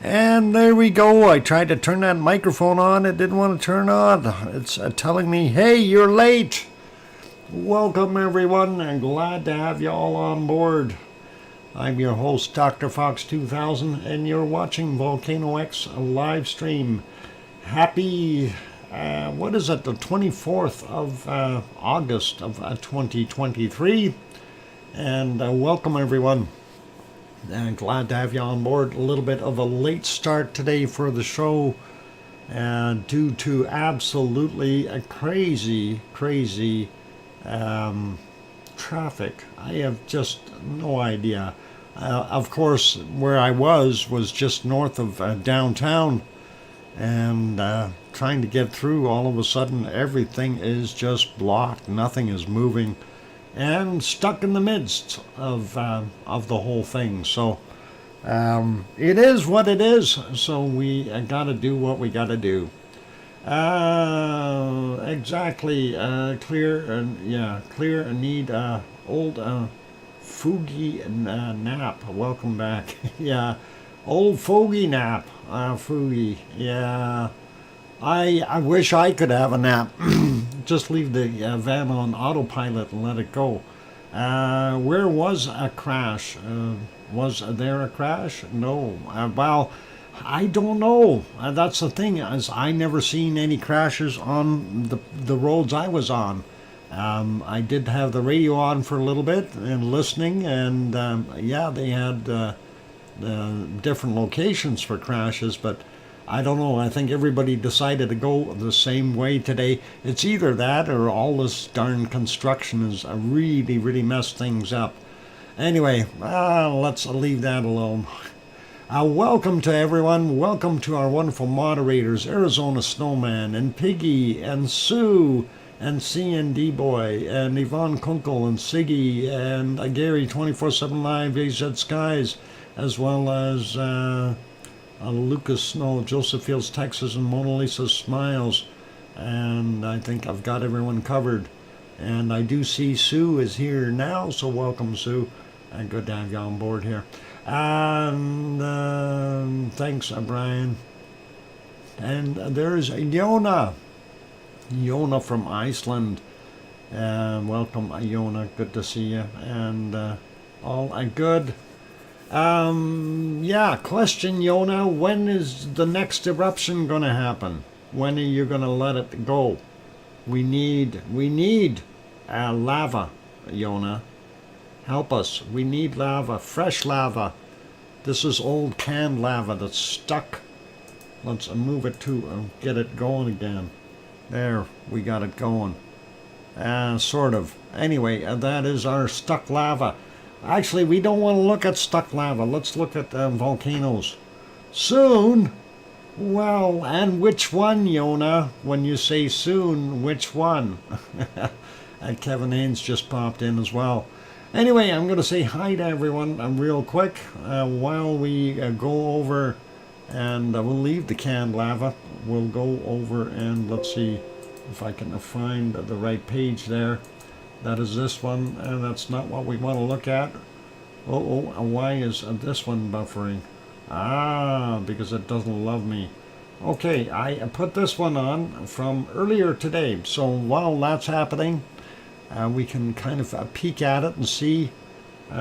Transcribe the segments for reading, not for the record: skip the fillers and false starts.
And there we go. I tried to turn that microphone on. It didn't want to turn on. It's telling me, hey, you're late. Welcome, everyone. I'm glad to have you all on board. I'm your host, DrFox2000, and you're watching VolcanoX live stream. Happy, what is it, the 24th of August of 2023. And welcome, everyone. Glad to have you on board. A little bit of a late start today for the show due to absolutely a crazy traffic. I have just no idea. Of course, where I was just north of downtown, and trying to get through, all of a sudden everything is just blocked. Nothing is moving. And stuck in the midst of the whole thing. So it is what it is. So we got to do what we got to do. Exactly. Clear. Clear. Need old fogey nap. Welcome back. Yeah, old fogey nap. Fogey. Yeah. I wish I could have a nap. Just leave the van on autopilot and let it go. Where was a crash? Was there a crash? No. Well, I don't know. That's the thing, is I never seen any crashes on the roads I was on. I did have the radio on for a little bit and listening, and yeah, they had different locations for crashes, but I don't know. I think everybody decided to go the same way today. It's either that or all this darn construction has really messed things up. Anyway, let's leave that alone. Welcome to everyone. Welcome to our wonderful moderators, Arizona Snowman and Piggy and Sue and C&D Boy and Yvonne Kunkel and Siggy and Gary 24/7 Live, AZ Skies, as well as Lucas Snow, Joseph Fields, Texas, and Mona Lisa Smiles. And I think I've got everyone covered. And I do see Sue is here now, so welcome, Sue. And good to have you on board here. And thanks, Brian. And there's Yona. Yona from Iceland. Welcome, Yona. Good to see you. And all good. Yeah, question, Yona, when is the next eruption going to happen? When are you going to let it go? We need lava, Yona. Help us. We need lava, fresh lava. This is old canned lava that's stuck. Let's move it to get it going again. There, we got it going. Sort of. Anyway, that is our stuck lava. Actually, we don't want to look at stuck lava. Let's look at volcanoes. Soon? Well, and which one, Yona? When you say soon, which one? Kevin Haynes just popped in as well. Anyway, I'm going to say hi to everyone real quick while we go over, and we'll leave the canned lava. We'll go over and let's see if I can find the right page there. That is this one, and that's not what we want to look at. Why is this one buffering? Because it doesn't love me. Okay, I put this one on from earlier today. So while that's happening, we can kind of peek at it and see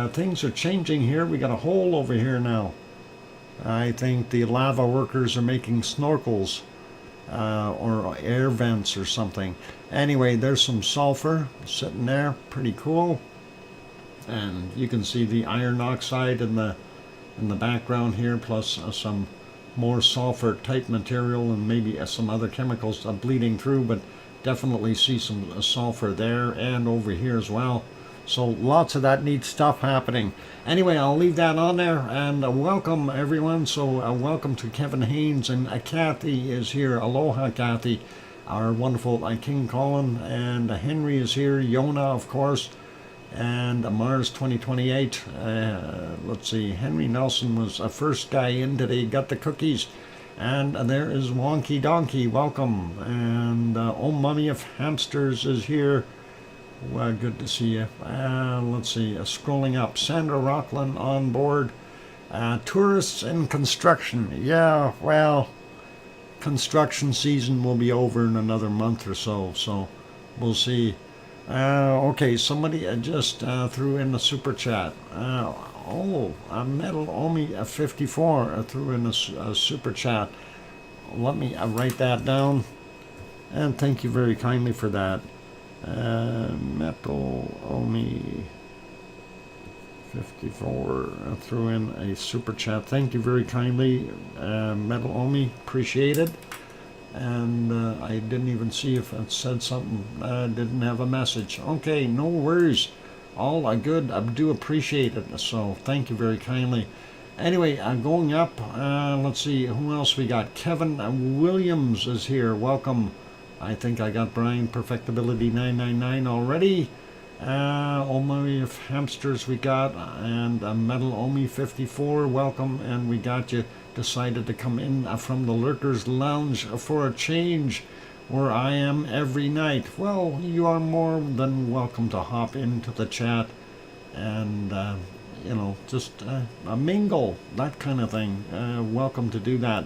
things are changing here. We got a hole over here now. I think the lava workers are making snorkels. Or air vents or something. Anyway, there's some sulfur sitting there, pretty cool. And you can see the iron oxide in the background here, plus some more sulfur type material and maybe some other chemicals bleeding through, but definitely see some sulfur there and over here as well. So lots of that neat stuff happening. Anyway, I'll leave that on there, and welcome everyone. So welcome to Kevin Haynes, and Kathy is here. Aloha, Kathy. Our wonderful King Colin, and Henry is here. Yona, of course, and Mars 2028. Let's see, Henry Nelson was the first guy in today. Got the cookies. And there is Wonky Donkey. Welcome. And Oh Mummy of Hamsters is here. Well, good to see you. Let's see, scrolling up, Sandra Rockland on board, Tourists in construction. Yeah, well, construction season will be over in another month or so, so we'll see. Okay, somebody just threw in a super chat. Metal Omi 54 threw in a super chat. Let me write that down. And thank you very kindly for that. Metal Omi 54 threw in a super chat. Thank you very kindly, Metal Omi. Appreciate it. And I didn't even see if it said something. Didn't have a message. Okay, no worries. All good. I do appreciate it. So thank you very kindly. Anyway, going up. Let's see who else we got. Kevin Williams is here. Welcome. I think I got Brian Perfectability 999 already. Omi of Hamsters we got, and Metal Omi 54. Welcome, and we got you. Decided to come in from the Lurkers Lounge for a change, where I am every night. Well, you are more than welcome to hop into the chat and just a mingle, that kind of thing. Welcome to do that.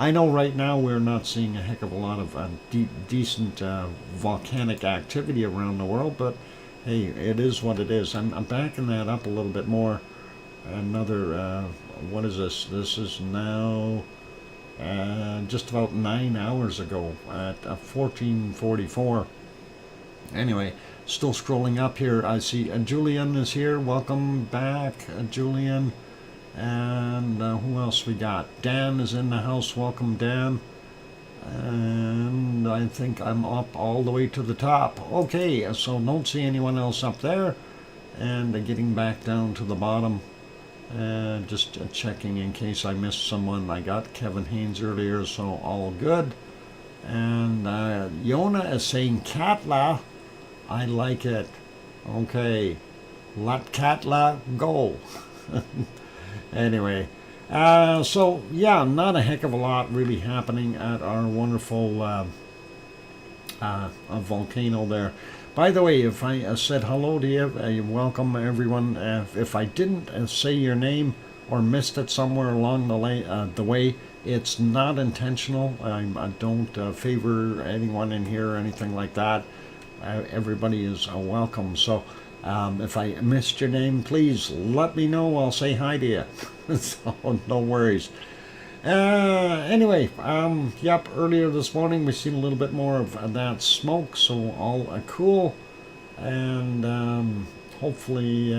I know right now we're not seeing a heck of a lot of decent volcanic activity around the world, but hey, it is what it is. I'm backing that up a little bit more. Another what is this? This is now just about 9 hours ago at 14:44. Anyway, still scrolling up here. I see Julian is here. Welcome back, Julian. And who else we got? Dan is in the house. Welcome, Dan. And I think I'm up all the way to the top. Okay, so don't see anyone else up there. And getting back down to the bottom. Just checking in case I missed someone. I got Kevin Haynes earlier, so all good. And Yona is saying Katla. I like it. Okay. Let Katla go. Anyway. So, yeah, not a heck of a lot really happening at our wonderful volcano there. By the way, if I said hello to you, welcome everyone. If I didn't say your name or missed it somewhere along the way, it's not intentional. I don't favor anyone in here or anything like that. Everybody is welcome. So if I missed your name, please let me know. I'll say hi to you. So no worries. Anyway, yep, earlier this morning we seen a little bit more of that smoke, so all cool, and hopefully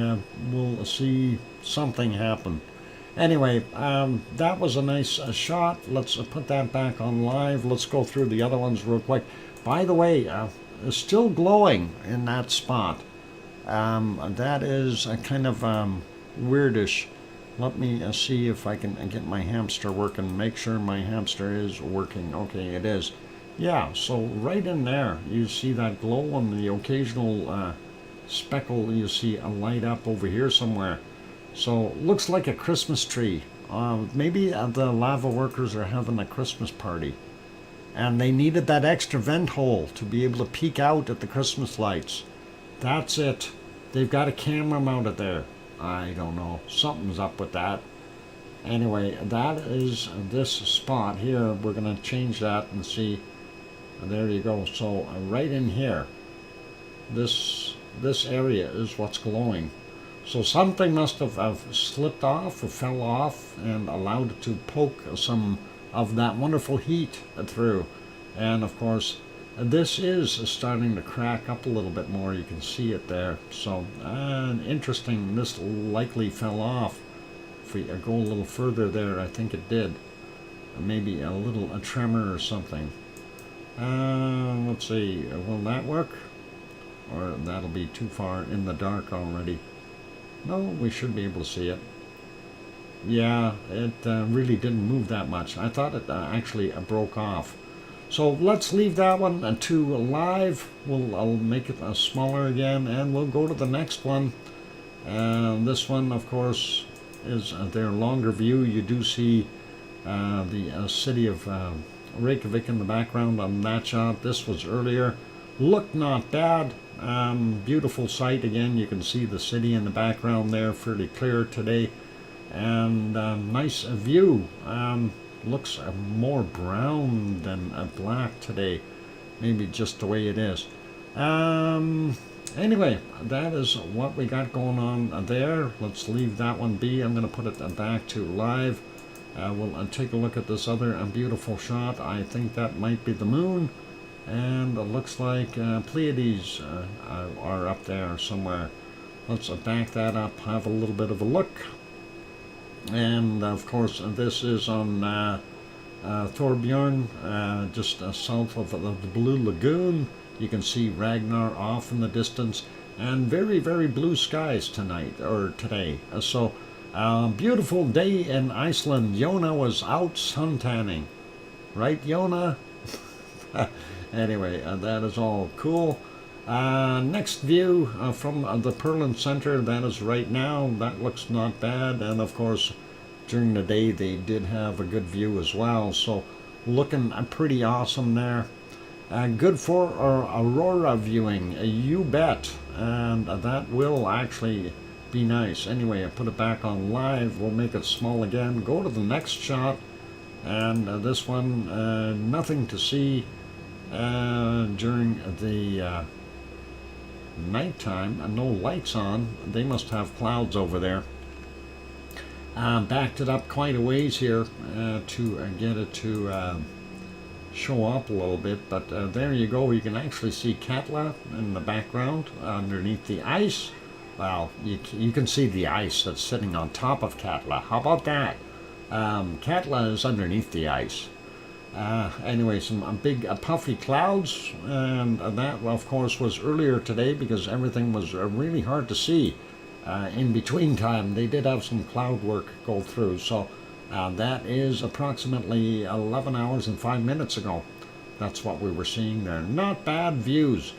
we'll see something happen. Anyway, that was a nice shot. Let's put that back on live. Let's go through the other ones real quick. By the way, it's still glowing in that spot. That is a kind of weirdish. Let me see if I can get my hamster working. Make sure my hamster is working. Okay, it is. Yeah, so right in there, you see that glow, and the occasional speckle you see a light up over here somewhere. So looks like a Christmas tree. Maybe the lava workers are having a Christmas party, and they needed that extra vent hole to be able to peek out at the Christmas lights. That's it. They've got a camera mounted there. I don't know. Something's up with that. Anyway, that is this spot here. We're going to change that and see. There you go. So right in here, this area is what's glowing. So something must have slipped off or fell off and allowed it to poke some of that wonderful heat through. And of course, this is starting to crack up a little bit more. You can see it there. So interesting. This likely fell off. If we go a little further there, I think it did. Maybe a tremor or something. Let's see. Will that work? Or that'll be too far in the dark already. No, we should be able to see it. Yeah, it really didn't move that much. I thought it actually broke off. So let's leave that one to live. I'll make it smaller again, and we'll go to the next one. This one, of course, is their longer view. You do see the city of Reykjavik in the background on that shot. This was earlier. Looked not bad. Beautiful sight. Again, you can see the city in the background there, fairly clear today. and nice view. Looks more brown than black today, maybe just the way it is. Anyway, that is what we got going on there. Let's leave that one be. I'm going to put it back to live. We'll take a look at this other beautiful shot. I think that might be the moon, and it looks like Pleiades are up there somewhere. Let's back that up, have a little bit of a look. And of course, this is on Thorbjorn, just south of the Blue Lagoon. You can see Ragnar off in the distance, and very, very blue skies tonight, or today. So, beautiful day in Iceland. Jona was out suntanning. Right, Jona? Anyway, that is all cool. Next view from the Perlin Center, that is right now. That looks not bad, and of course during the day they did have a good view as well, so looking pretty awesome there. Good for aurora viewing, you bet, and that will actually be nice. Anyway, I put it back on live. We'll make it small again, go to the next shot, and this one, nothing to see during the nighttime, no lights on. They must have clouds over there. Backed it up quite a ways here to get it to show up a little bit, but there you go. You can actually see Katla in the background underneath the ice. Well, you can see the ice that's sitting on top of Katla. How about that? Katla is underneath the ice. Anyway, some big puffy clouds, and that of course was earlier today because everything was really hard to see. In between time they did have some cloud work go through, so that is approximately 11 hours and 5 minutes ago. That's what we were seeing there. Not bad views.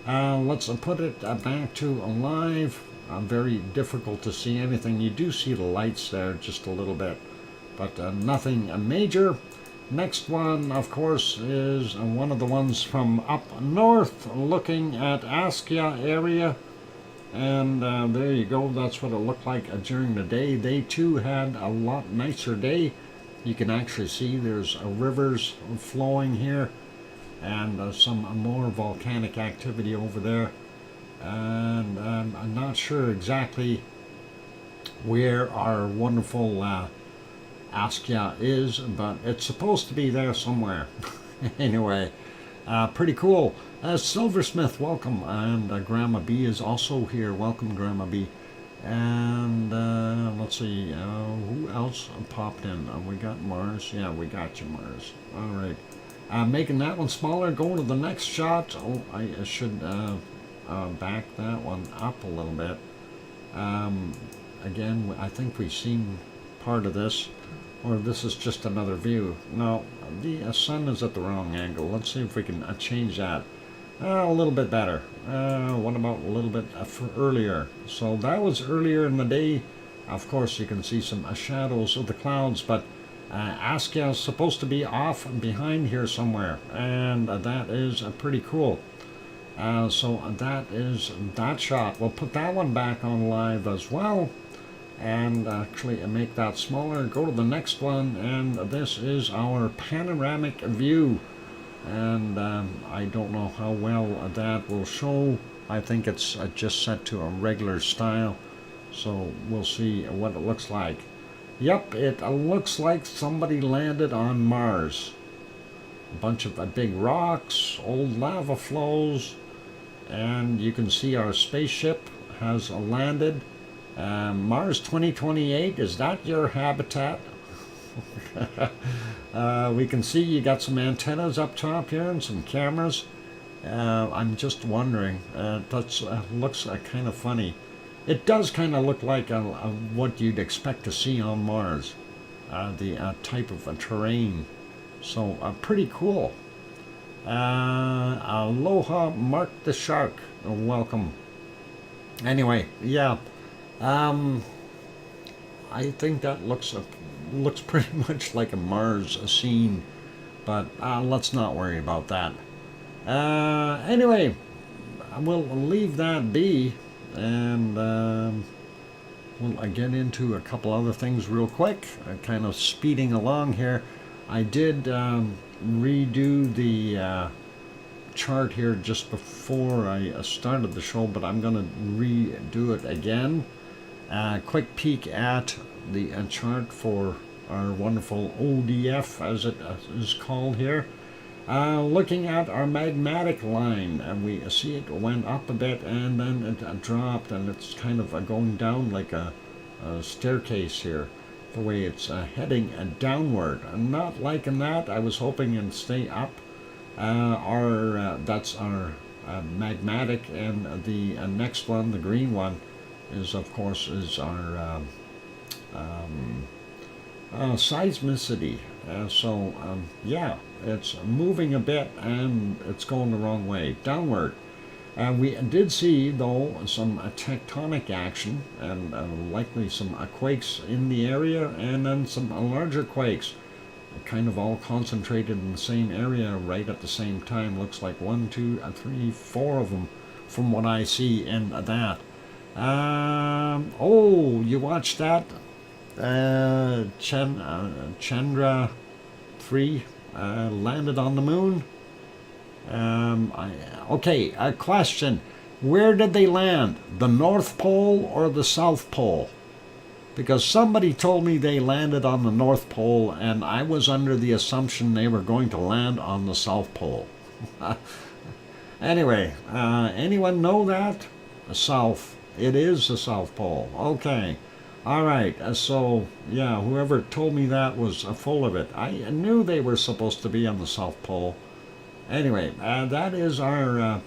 Let's put it back to live. Very difficult to see anything. You do see the lights there just a little bit, but nothing major. Next one, of course, is one of the ones from up north, looking at Askia area. And there you go. That's what it looked like during the day. They too had a lot nicer day. You can actually see there's rivers flowing here, and some more volcanic activity over there. And I'm not sure exactly where our wonderful Askia is, but it's supposed to be there somewhere. Anyway, pretty cool. Silversmith, welcome, and Grandma B is also here. Welcome, Grandma B. And let's see, who else popped in? We got Mars. Yeah, we got you, Mars. All right. Making that one smaller. Going to the next shot. Oh, I should back that one up a little bit. Again, I think we've seen part of this. Or this is just another view. No, the sun is at the wrong angle. Let's see if we can change that. A little bit better. What about a little bit earlier? So that was earlier in the day. Of course, you can see some shadows of the clouds, but Askia is supposed to be off behind here somewhere, and that is pretty cool. So that is that shot. We'll put that one back on live as well, and actually make that smaller. Go to the next one, and this is our panoramic view. And I don't know how well that will show. I think it's just set to a regular style, so we'll see what it looks like. Yep, it looks like somebody landed on Mars. A bunch of big rocks, old lava flows, and you can see our spaceship has landed. Mars 2028, is that your habitat? We can see you got some antennas up top here and some cameras. I'm just wondering, that looks kind of funny. It does kind of look like what you'd expect to see on Mars, the type of terrain. So pretty cool. Aloha Mark the Shark, welcome. Anyway, yeah, I think that looks pretty much like a Mars scene, but let's not worry about that. Anyway, we'll leave that be, and we'll get into a couple other things real quick. Kind of speeding along here. I did redo the chart here just before I started the show, but I'm going to redo it again. Quick peek at the chart for our wonderful ODF, as it is called here. Looking at our magmatic line, and we see it went up a bit and then it dropped, and it's kind of going down like a staircase here, the way it's heading downward. I'm not liking that. I was hoping it'd stay up. That's our magmatic, and the next one, the green one, is of course our seismicity. Yeah, it's moving a bit and it's going the wrong way, downward. We did see, though, some tectonic action and likely some quakes in the area, and then some larger quakes, kind of all concentrated in the same area right at the same time. Looks like 1, 2, 3, 4 of them from what I see in that. Oh, you watched that? Chandra 3 landed on the moon. Okay, a question. Where did they land? The North Pole or the South Pole? Because somebody told me they landed on the North Pole, and I was under the assumption they were going to land on the South Pole. Anyway, anyone know that? The South. It is the South Pole. Okay. All right. So, yeah, whoever told me that was full of it. I knew they were supposed to be on the South Pole. Anyway, that is our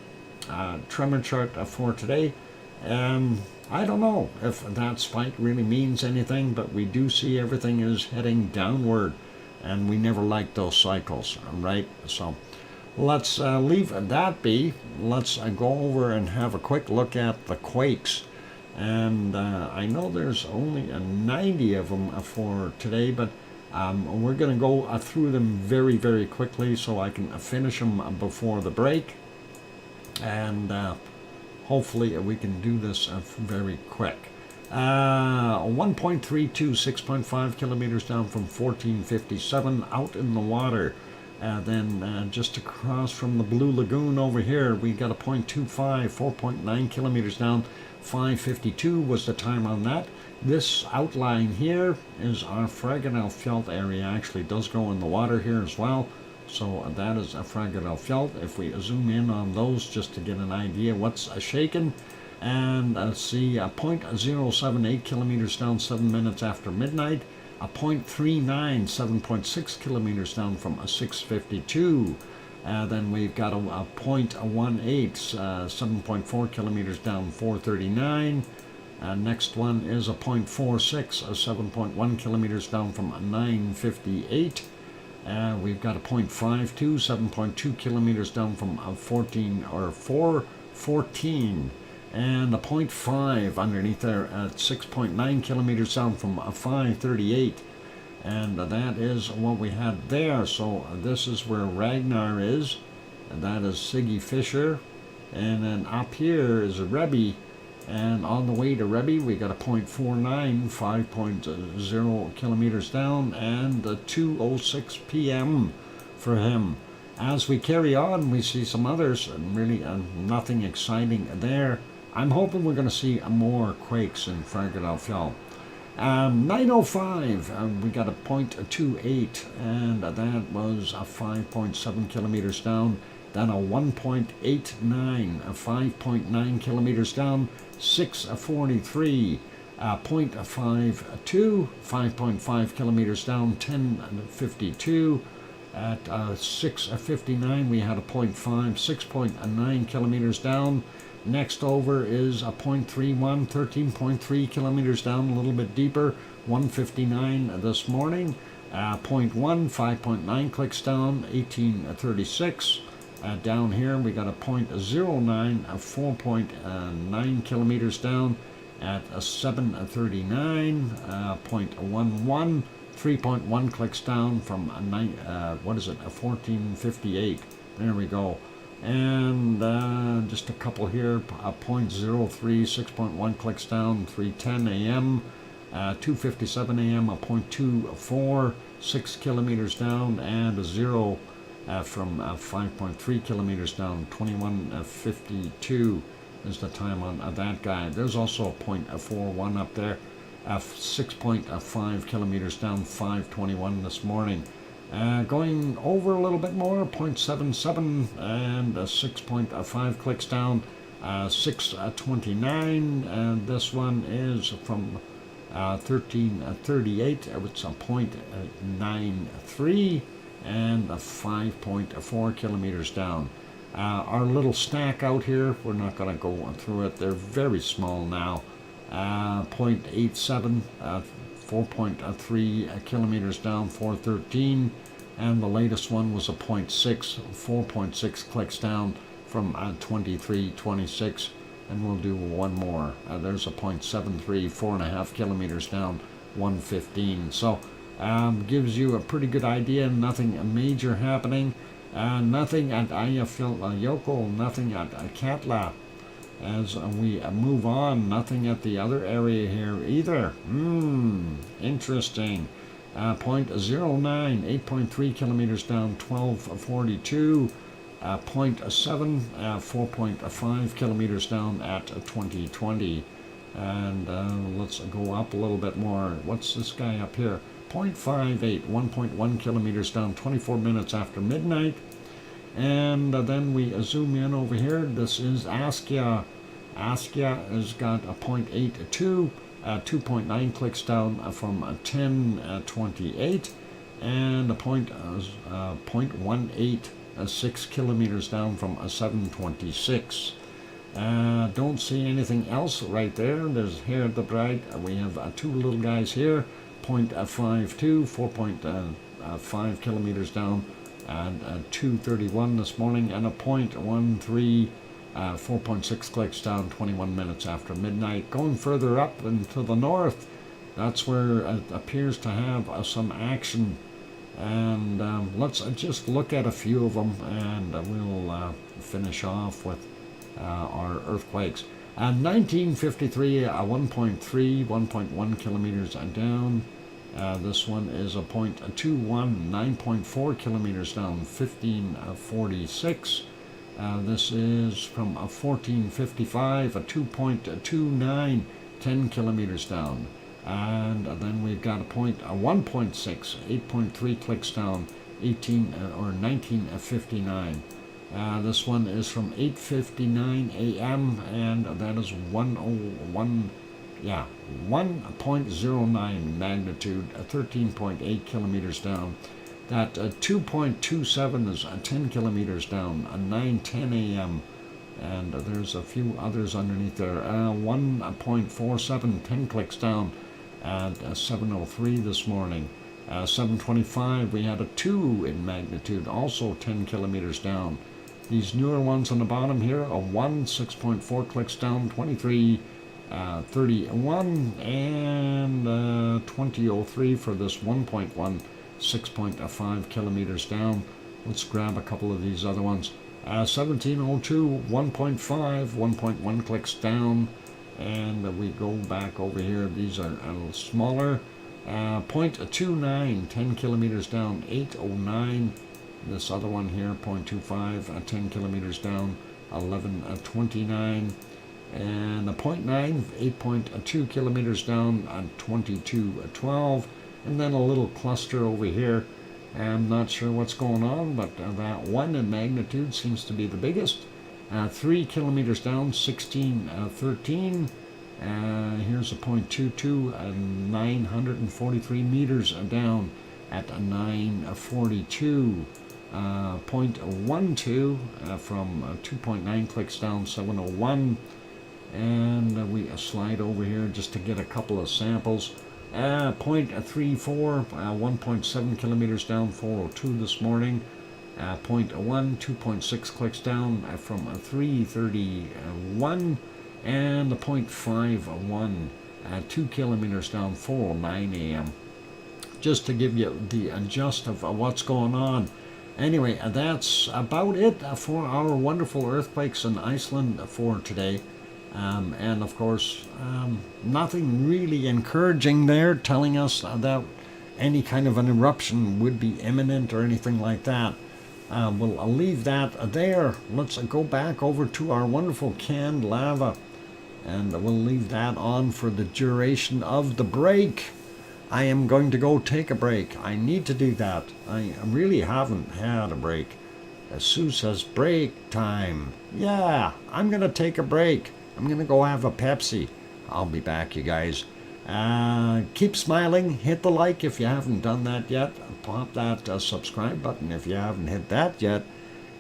tremor chart for today. I don't know if that spike really means anything, but we do see everything is heading downward, and we never like those cycles, right? So let's leave that be. Let's go over and have a quick look at the quakes. And I know there's only 90 of them for today, but we're going to go through them very, very quickly so I can finish them before the break. And hopefully we can do this very quick. 1.32, 6.5 kilometers down from 1457 out in the water. Then just across from the Blue Lagoon over here, we got a 0.25, 4.9 kilometers down. 5:52 was the time on that. This outline here is our Fragonell Fjeld area. Actually does go in the water here as well. So that is a Fragonell Fjeld. If we zoom in on those just to get an idea what's shaken, and see 0.078 kilometers down 7 minutes after midnight, a 0.39, 7.6 kilometers down from 6:52. Then we've got a 0.18, 7.4 kilometers down, 4:39. Next one is a 0.46, 7.1 kilometers down from 9:58. We've got a 0.52, 7.2 kilometers down from 4:14. And a 0.5 underneath there at 6.9 kilometers down from 5:38. And that is what we had there. So this is where Ragnar is, and that is Siggy Fisher. And then up here is Rebbe, and on the way to Rebbe we got a 0.49, 5.0 kilometers down, and 2:06 p.m. for him. As we carry on, we see some others, and really nothing exciting there. I'm hoping we're going to see more quakes in Fragonell Fjeld. 9:05, we got a 0.28, and that was a 5.7 kilometers down. Then a 1.89, 5.9 kilometers down. 6:43, 0.52, 5.5 kilometers down. 10:52. At 6:59, we had a 0.5, 6.9 kilometers down. Next over is a 0.31, 13.3 kilometers down, a little bit deeper, 1:59 this morning. 0.1, 5.9 clicks down, 18:36. Down here we got a 0.09, 4.9 kilometers down at 7:39. 0.11, 3.1 clicks down from 14:58. There we go. And just a couple here. 0.03, 6.1 clicks down, 3:10 a.m. 2:57 a.m. a 0.24, 6 kilometers down, and a 0 from 5.3 kilometers down. 21:52 is the time on that guy. There's also a 0.41 up there. 6.5 kilometers down, 5:21 this morning. Going over a little bit more, 0.77 and 6.5 clicks down, 6:29. And this one is from 13:38. It's a 0.93 and 5.4 kilometers down. Our little stack out here, we're not going to go through it. They're very small now. 0.87, 4.3 kilometers down, 4:13, and the latest one was a 0.6, 4.6 clicks down from 23:26, and we'll do one more. There's a 0.73, 4.5 kilometers down, 1:15. So gives you a pretty good idea. Nothing major happening. Nothing at Yoko, nothing at Katla. As we move on, nothing at the other area here either. Interesting. 0.09, 8.3 kilometers down, 12:42. 0.7, 4.5 kilometers down at 2020. And let's go up a little bit more. What's this guy up here? 0.58, 1.1 kilometers down, 24 minutes after midnight. And then we zoom in over here. This is Askia. Askia has got a 0.82, 2.9 clicks down from 10:28, and a 0.18, 6 kilometers down from 7:26. Don't see anything else right there. There's here at the right. We have two little guys here, 0.52, 4.5 kilometers down, and 2:31 this morning, and a 0.13, 4.6 clicks down, 21 minutes after midnight. Going further up into the north, that's where it appears to have some action. And let's just look at a few of them, and we'll finish off with our earthquakes. 1953, 1.3, 1.1 kilometers down. This one is a 0.21, 9.4 kilometers down, 15:46. This is from 14:55, a 2.29, 10 kilometers down. And then we've got a 1.6, 8.3 clicks down, 19:59. This one is from 8:59 a.m. and that is 1.09 magnitude, 13.8 kilometers down. That 2.27 is 10 kilometers down, 9:10 a.m. And there's a few others underneath there. 1.47, 10 clicks down at 7:03 this morning. 7:25, we had a 2 in magnitude, also 10 kilometers down. These newer ones on the bottom here, a 1, 6.4 clicks down, 23:31, and 20:03 for this 1.1, 6.5 kilometers down. Let's grab a couple of these other ones. 17:02, 1.5, 1.1 clicks down, and we go back over here. These are a little smaller. 0.29, 10 kilometers down, 8:09. This other one here, 0.25, 10 kilometers down, 11:29. And a 0.9, 8.2 kilometers down, 22:12. And then a little cluster over here. I'm not sure what's going on, but that 1 in magnitude seems to be the biggest. 3 kilometers down, 16:13. Here's a 0.22, 943 meters down at 9:42. 0.12 from 2.9 clicks down, 7:01. And we slide over here just to get a couple of samples. 0.34, 1.7 kilometers down, 4:02 this morning. 0.1, 2.6 clicks down from 3:31. And a 0.51, 2 kilometers down, 4:09 a.m. Just to give you the gist of what's going on. Anyway, that's about it for our wonderful earthquakes in Iceland for today. And of course, nothing really encouraging there, telling us that any kind of an eruption would be imminent or anything like that. I'll leave that there. Let's go back over to our wonderful canned lava, and we'll leave that on for the duration of the break. I am going to go take a break. I need to do that. I really haven't had a break. Sue says break time. Yeah, I'm going to take a break. I'm going to go have a Pepsi. I'll be back, you guys. Keep smiling. Hit the like if you haven't done that yet. Pop that subscribe button if you haven't hit that yet.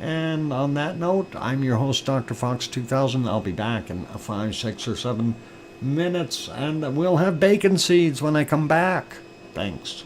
And on that note, I'm your host, DrFox2000. I'll be back in 5, 6, or 7 minutes, and we'll have bacon seeds when I come back. Thanks.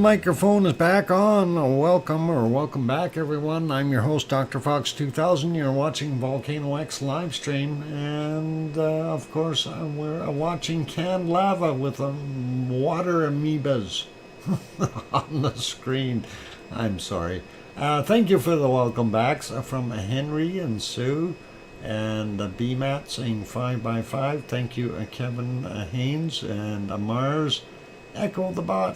microphone is back on. Welcome back, everyone. I'm your host, DrFox2000. You're watching VolcanoX live stream, and of course, we're watching canned lava with water amoebas on the screen. I'm sorry. Thank you for the welcome backs from Henry and Sue and BMAT saying 5x5. Thank you, Kevin Haynes and Mars. Echo the bot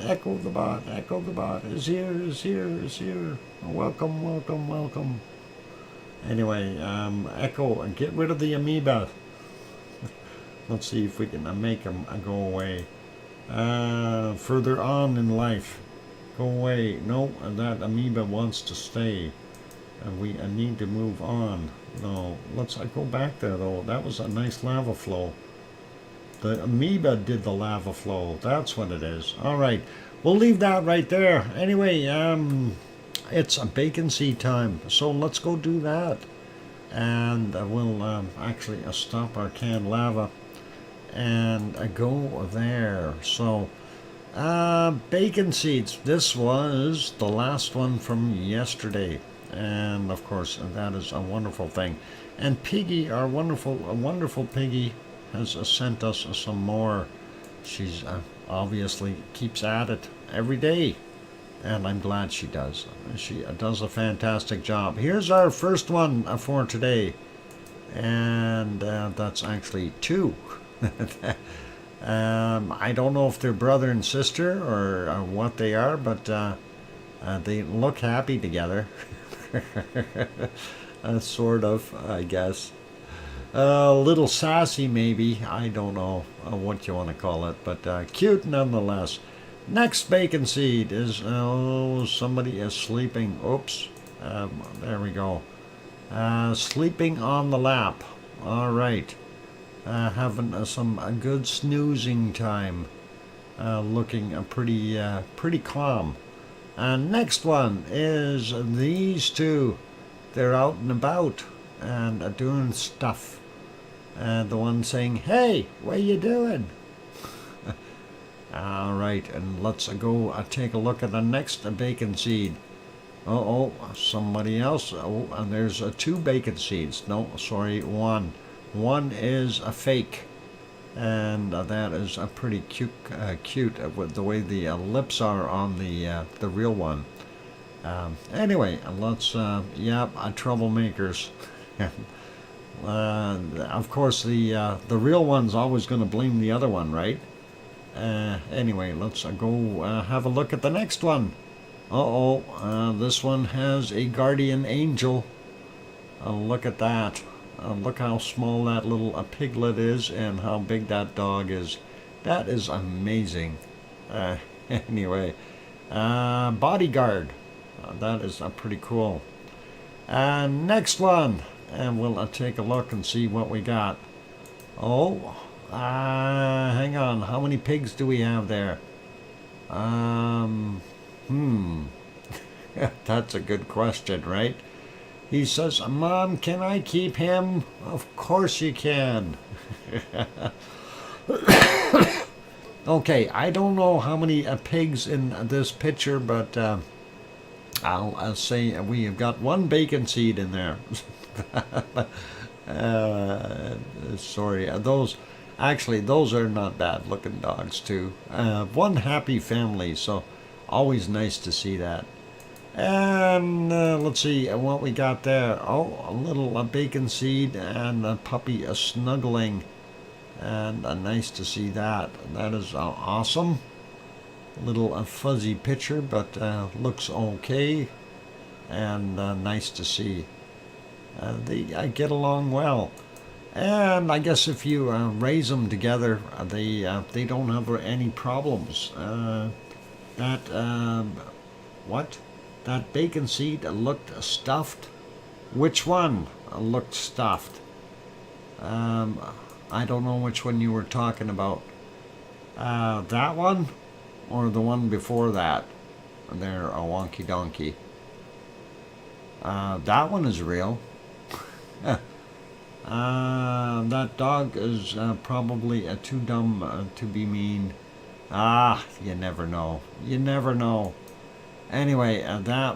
is here. Welcome. Anyway, Echo, get rid of the amoeba. Let's see if we can make them go away. Further on in life. Go away. No, that amoeba wants to stay. We need to move on. No, let's go back there though. That was a nice lava flow. The amoeba did the lava flow. That's what it is. All right. We'll leave that right there. Anyway, it's a bacon seed time. So let's go do that. And we'll actually stop our canned lava and go there. So, bacon seeds. This was the last one from yesterday. And of course, that is a wonderful thing. And Piggy, our wonderful Piggy, has sent us some more. She's obviously keeps at it every day, and I'm glad she does. She does a fantastic job. Here's our first one for today, and that's actually two. I don't know if they're brother and sister or what they are, but they look happy together. Sort of, I guess. A little sassy, maybe. I don't know what you want to call it, but cute nonetheless. Next bacon seed is, somebody is sleeping. Oops. There we go. Sleeping on the lap. All right. Having some good snoozing time. Looking pretty calm. Next one is these two. They're out and about and doing stuff. And the one saying, "Hey, what you doing?" All right, and let's go take a look at the next bacon seed. Somebody else. Oh, and there's two bacon seeds. No, sorry, one. One is a fake, and that is a pretty cute with the way the lips are on the real one. Anyway, let's troublemakers. Of course, the real one's always going to blame the other one, right? Anyway, let's go have a look at the next one. This one has a guardian angel. Look at that. Look how small that little piglet is and how big that dog is. That is amazing. Anyway, bodyguard. That is pretty cool. Next one. And we'll take a look and see what we got. Hang on. How many pigs do we have there? That's a good question, right? He says, "Mom, can I keep him?" Of course you can. Okay, I don't know how many pigs in this picture, but I'll say we have got one bacon seed in there. Sorry, those are not bad looking dogs too. One happy family, so always nice to see that. And let's see what we got there. A little bacon seed and a puppy snuggling, and nice to see that. That is awesome. Little fuzzy picture, but looks okay, and nice to see. They get along well, and I guess if you raise them together, they don't have any problems. That bacon seed looked stuffed. Which one looked stuffed? I don't know which one you were talking about. That one, or the one before that? They're a wonky donkey. That one is real. That dog is probably too dumb to be mean. You never know. You never know. Anyway, that,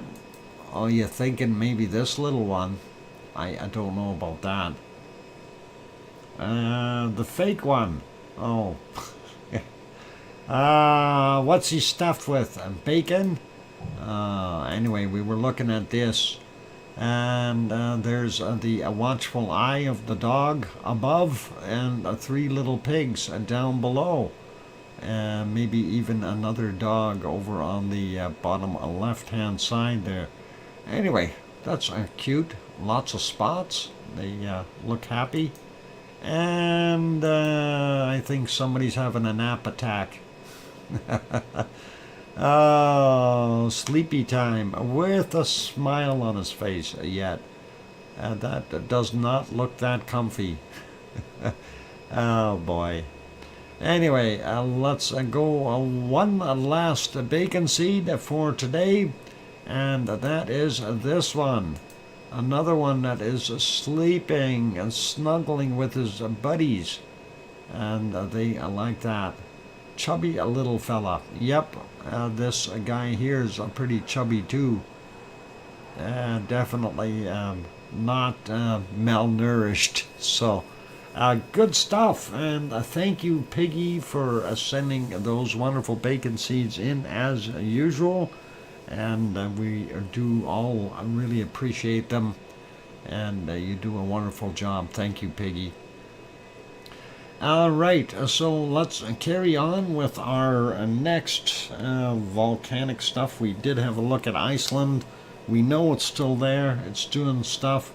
oh, you're thinking maybe this little one. I don't know about that. The fake one. Oh. What's he stuffed with? Bacon? Anyway, we were looking at this, and there's the watchful eye of the dog above, and 3 little pigs down below. And maybe even another dog over on the bottom left-hand side there. Anyway, that's cute. Lots of spots. They look happy. And I think somebody's having a nap attack. Oh, sleepy time with a smile on his face yet. That does not look that comfy. Oh boy. Anyway, let's go one last bacon seed for today, and that is this one. Another one that is sleeping and snuggling with his buddies, and they like that. Chubby little fella. Yep, this guy here is pretty chubby too. Definitely not malnourished. So, good stuff. And thank you, Piggy, for sending those wonderful bacon seeds in as usual. And we do all really appreciate them. And you do a wonderful job. Thank you, Piggy. All right, so let's carry on with our next volcanic stuff. We did have a look at Iceland. We know it's still there. It's doing stuff.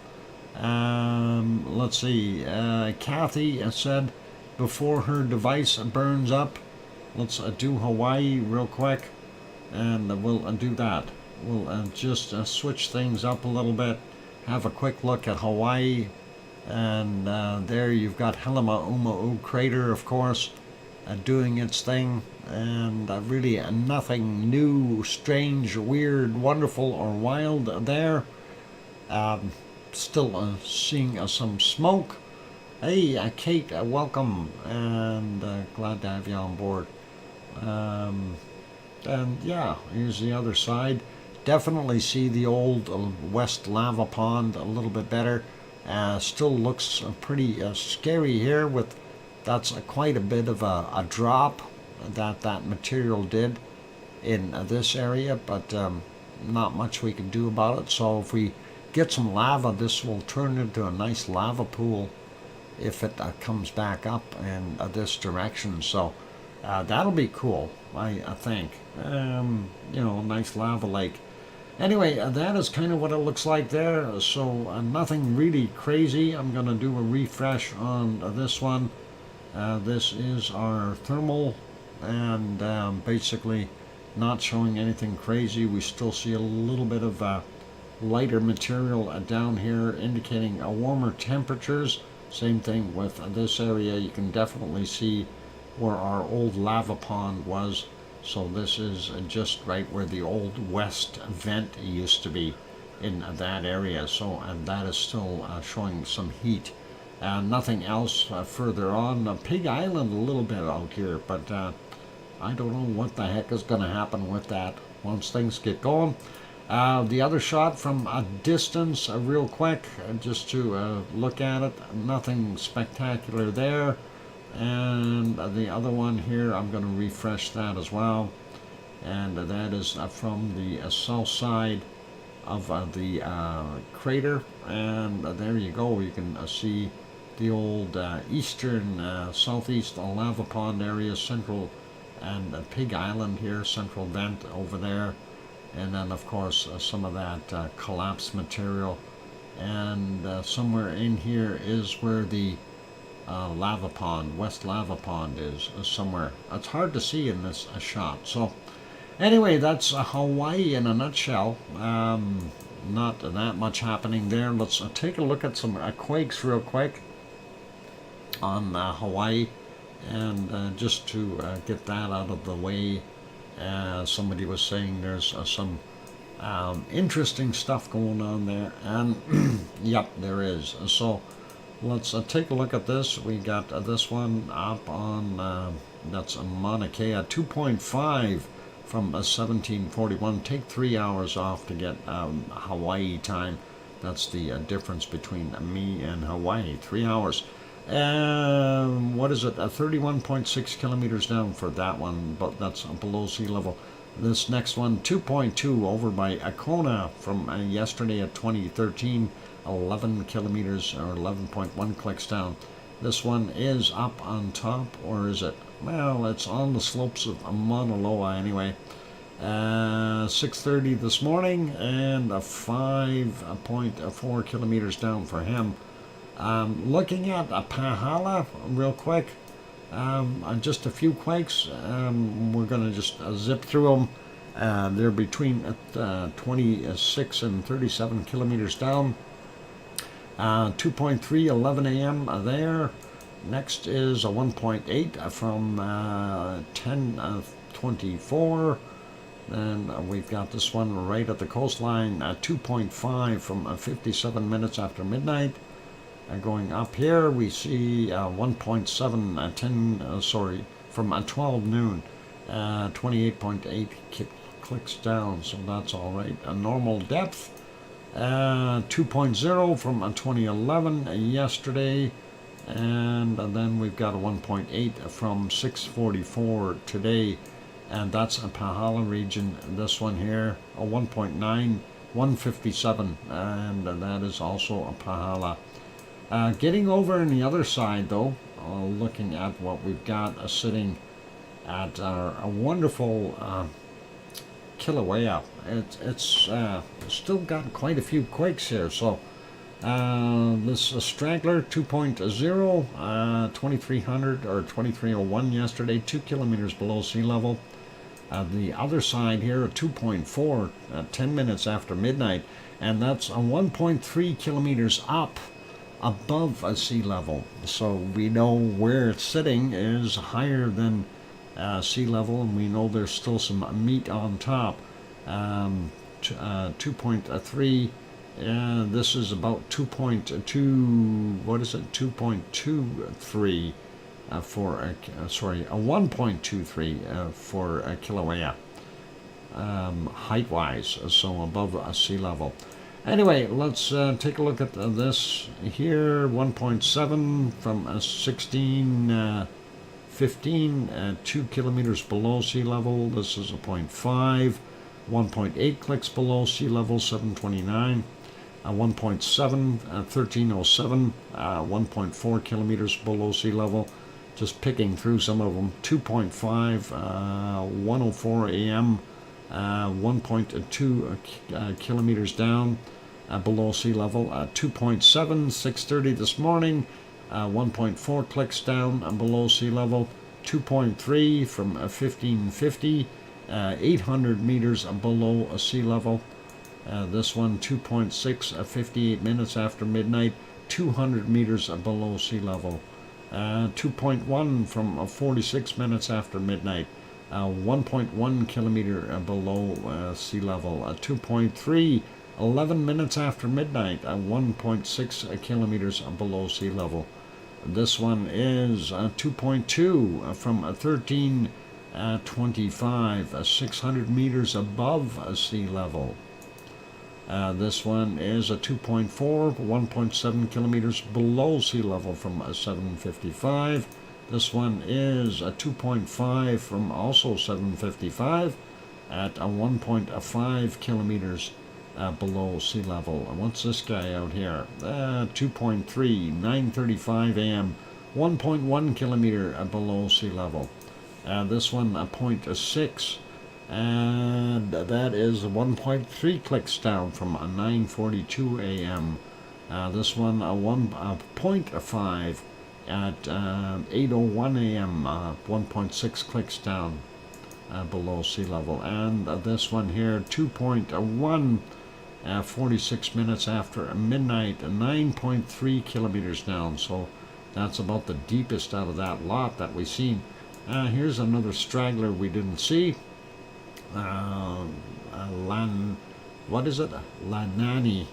Let's see. Kathy said before her device burns up, let's do Hawaii real quick, and we'll do that. We'll just switch things up a little bit. Have a quick look at Hawaii. And there you've got Helemaumau crater, of course, doing its thing, and really nothing new, strange, weird, wonderful, or wild there. Still seeing some smoke. Hey, Kate, welcome, and glad to have you on board. And yeah, here's the other side. Definitely see the old West Lava Pond a little bit better. Still looks pretty scary here. With that's quite a bit of a drop that material did in this area, but not much we can do about it. So if we get some lava, this will turn into a nice lava pool if it comes back up in this direction. So that'll be cool, I think. You know, nice lava lake. Anyway, that is kind of what it looks like there, so nothing really crazy. I'm going to do a refresh on this one. This is our thermal, and basically not showing anything crazy. We still see a little bit of lighter material down here indicating warmer temperatures. Same thing with this area. You can definitely see where our old lava pond was. So this is just right where the old west vent used to be in that area. So, and that is still showing some heat. Nothing else further on. Pig Island a little bit out here, but I don't know what the heck is going to happen with that once things get going. The other shot from a distance, real quick, just to look at it. Nothing spectacular there. And the other one here, I'm going to refresh that as well, and that is from the south side of the crater, and there you go. You can see the old eastern southeast lava pond area, central, and Pig Island here, central vent over there, and then of course some of that collapsed material, and somewhere in here is where the lava pond, West Lava Pond is somewhere. It's hard to see in this shot. So anyway, that's Hawaii in a nutshell. Not that much happening there. Let's take a look at some quakes real quick on Hawaii, and just to get that out of the way. Somebody was saying there's some interesting stuff going on there, and yep, there is. So let's take a look at this. We got this one up on, that's a Mauna Kea, 2.5 from 1741. Take 3 hours off to get Hawaii time. That's the difference between me and Hawaii. 3 hours. What is it? 31.6 kilometers down for that one, but that's below sea level. This next one, 2.2 over by Kona from yesterday at 2013, 11 kilometers or 11.1 clicks down. This one is up on top, or is it? Well, it's on the slopes of Mauna Loa anyway. 6:30 this morning, and 5.4 kilometers down for him. Looking at Pahala real quick, just a few quakes. We're going to just zip through them. They're between 26 and 37 kilometers down. 2.3, 11 a.m. there. Next is a 1.8 from 10:24. Then we've got this one right at the coastline, 2.5 from 57 minutes after midnight. Going up here, we see 1.7, from 12 noon, 28.8 clicks down, so that's all right. A normal depth, 2.0 from 2011 yesterday, and then we've got a 1.8 from 6:44 today, and that's a Pahala region. This one here, a 1.9, 157, and that is also a Pahala. Getting over on the other side, though, looking at what we've got sitting at a wonderful Kilauea. It's still got quite a few quakes here. So this straggler 2.0, 2300 or 2301 yesterday, 2 kilometers below sea level. The other side here, a 2.4, 10 minutes after midnight, and that's a 1.3 kilometers up above sea level. So we know where it's sitting is higher than sea level, and we know there's still some meat on top. 2.3, this is about 2.2, what is it, 2.23 for, a 1.23 for Kilauea, height-wise, so above sea level. Anyway, let's take a look at this here. 1.7 from 1615, 2 kilometers below sea level. This is a 0.5. 1.8 clicks below sea level, 729. 1.7, 1307, 1.4 kilometers below sea level. Just picking through some of them. 2.5, 104 a.m., 1.2 kilometers down below sea level. 2.7, 6:30 this morning, 1.4 clicks down below sea level. 2.3 from 1550, 800 meters below sea level. This one, 2.6, 58 minutes after midnight, 200 meters below sea level. 2.1 from 46 minutes after midnight, 1.1 kilometer below sea level. 2.3, 11 minutes after midnight, 1.6 kilometers below sea level. This one is 2.2 from 1325, 600 meters above sea level. This one is a 2.4, 1.7 kilometers below sea level from 755. This one is a 2.5 from also 755 at 1.5 kilometers below sea level. And what's this guy out here? 2.3, 9:35 a.m., 1.1 kilometer below sea level. This one, a 0.6. And that is 1.3 clicks down from 9:42 a.m. This one, a 0.5 at 8:01 a.m., 1.6 clicks down below sea level. And this one here, 2.1, 46 minutes after midnight, 9.3 kilometers down. So that's about the deepest out of that lot that we've seen. Here's another straggler we didn't see. Lanani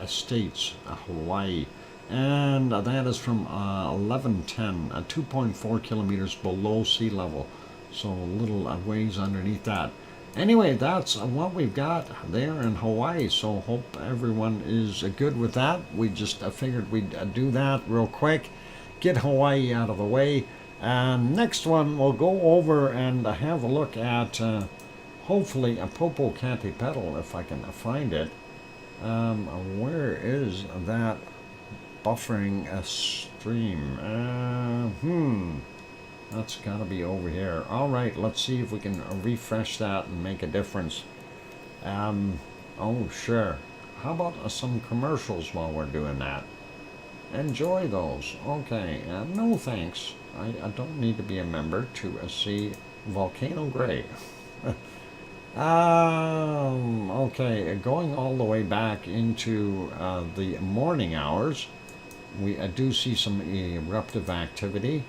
Estates, Hawaii, and that is from 1110, 2.4 kilometers below sea level, so a little ways underneath that. Anyway, that's what we've got there in Hawaii. So hope everyone is good with that. We just figured we'd do that real quick, get Hawaii out of the way. And next one, we'll go over and have a look at hopefully a Popocatépetl, if I can find it. Where is that buffering a stream? That's got to be over here. All right, let's see if we can refresh that and make a difference. Oh, sure. How about some commercials while we're doing that? Enjoy those. Okay, no thanks. I don't need to be a member to see Volcano Gray. Okay, going all the way back into the morning hours, we do see some eruptive activity.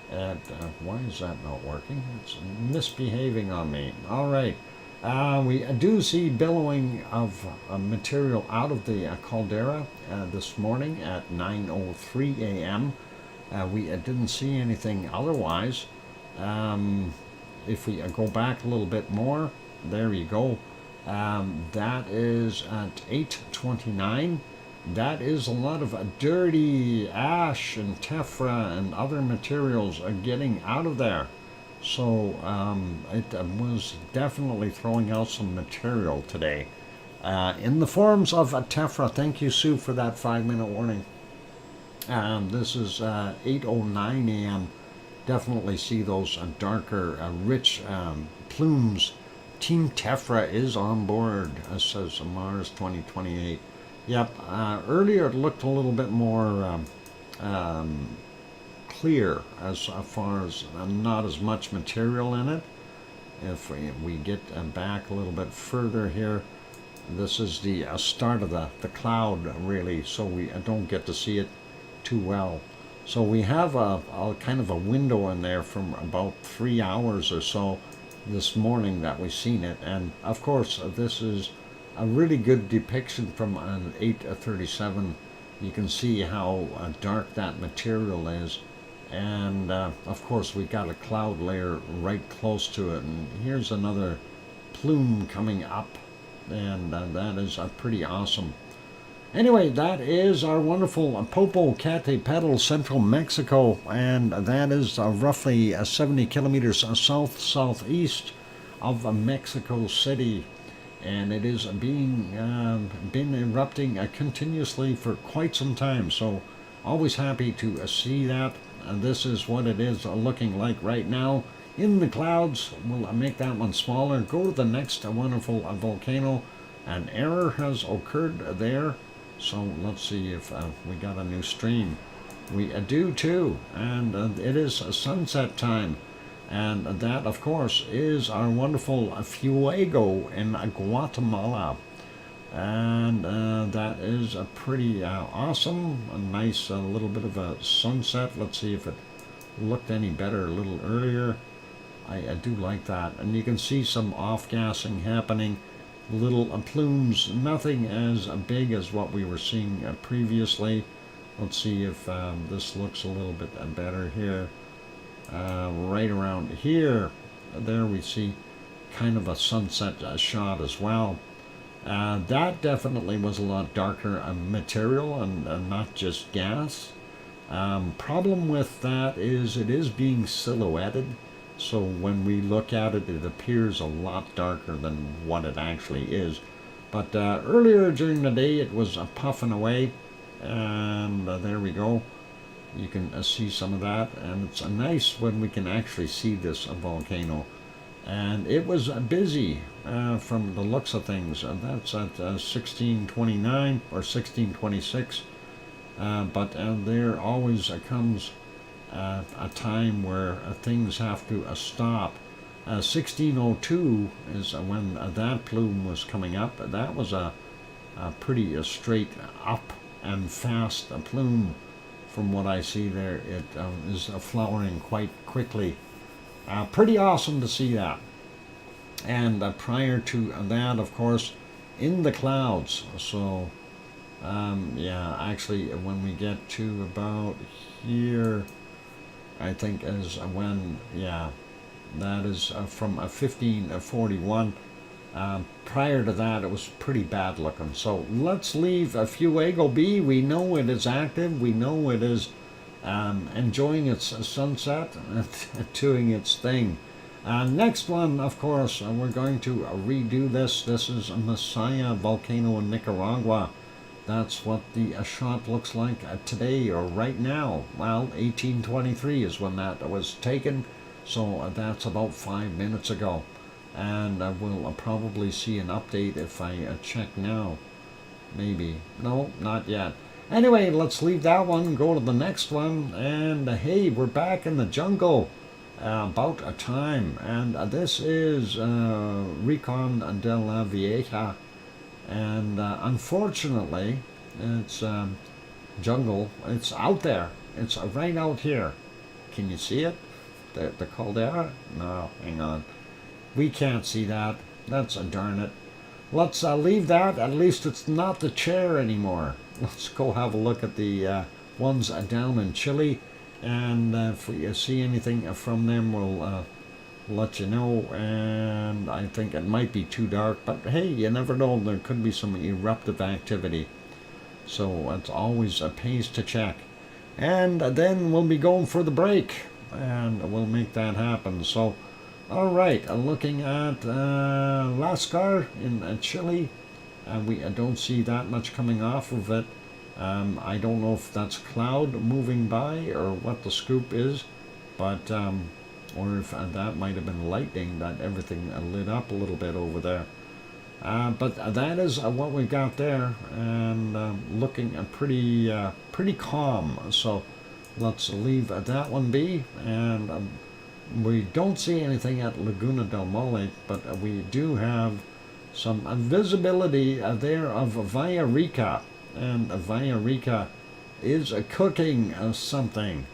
Why is that not working? It's misbehaving on me. All right. We do see billowing of material out of the caldera this morning at 9:03 a.m. We didn't see anything otherwise. If we go back a little bit more, there you go. That is at 8:29. That is a lot of dirty ash and tephra and other materials getting out of there. So it was definitely throwing out some material today. In the forms of tephra. Thank you, Sue, for that 5-minute warning. This is 8:09 a.m. Definitely see those darker, rich plumes. Team Tephra is on board, says Mars 2028. Yep, earlier it looked a little bit more clear as far as not as much material in it. If we get back a little bit further here, this is the start of the cloud, really, so we don't get to see it too well. So we have a kind of a window in there from about 3 hours or so this morning that we've seen it. And of course, this is a really good depiction from an 837. You can see how dark that material is. And of course, we've got a cloud layer right close to it. And here's another plume coming up. And that is pretty awesome. Anyway, that is our wonderful Popocatépetl, central Mexico, and that is roughly 70 kilometers southeast of Mexico City, and it is been erupting continuously for quite some time. So, always happy to see that. This is what it is looking like right now in the clouds. We'll make that one smaller. Go to the next wonderful volcano. An error has occurred there. So let's see if we got a new stream. We do too, and it is sunset time, and that of course is our wonderful Fuego in Guatemala, and that is a pretty awesome, a nice little bit of a sunset. Let's see if it looked any better a little earlier. I do like that, and you can see some off-gassing happening. Little plumes, nothing as big as what we were seeing previously. Let's see if this looks a little bit better here. Right around here, there we see kind of a sunset shot as well. That definitely was a lot darker material and not just gas. Problem with that is it is being silhouetted. So when we look at it, it appears a lot darker than what it actually is. But earlier during the day, it was puffing away, and there we go. You can see some of that, and it's nice when we can actually see this volcano. And it was busy from the looks of things. That's at 1629 or 1626. But there always comes a time where things have to stop. 1602 is when that plume was coming up. That was a pretty straight up and fast plume. From what I see there, it is flowering quite quickly. Pretty awesome to see that. And prior to that, of course, in the clouds. So yeah, actually when we get to about here, I think is when, yeah, That is from 1541. Prior to that, it was pretty bad looking. So let's leave Fuego be. We know it is active. We know it is enjoying its sunset and doing its thing. Next one, of course, we're going to redo this. This is Messiah Volcano in Nicaragua. That's what the shot looks like today or right now. Well, 1823 is when that was taken, so that's about 5 minutes ago. And we'll probably see an update if I check now. Maybe. No, not yet. Anyway, let's leave that one, go to the next one, and hey, we're back in the jungle. About a time, and this is Recon de la Vieja, and unfortunately, it's jungle. It's out there. It's right out here. Can you see it? The caldera? No, hang on. We can't see that. That's darn it. Let's leave that. At least it's not the chair anymore. Let's go have a look at the ones down in Chile. And if we see anything from them, we'll let you know. And I think it might be too dark, but hey, you never know. There could be some eruptive activity. So it's always a pays to check. And then we'll be going for the break, and we'll make that happen. So, all right, looking at Lascar in Chile, we don't see that much coming off of it. I don't know if that's cloud moving by or what the scoop is, but or if that might have been lightning that everything lit up a little bit over there. But that is what we got there, and looking pretty calm. So let's leave that one be. And we don't see anything at Laguna del Mole, but we do have some visibility there of Villarrica. And Villarrica is cooking something.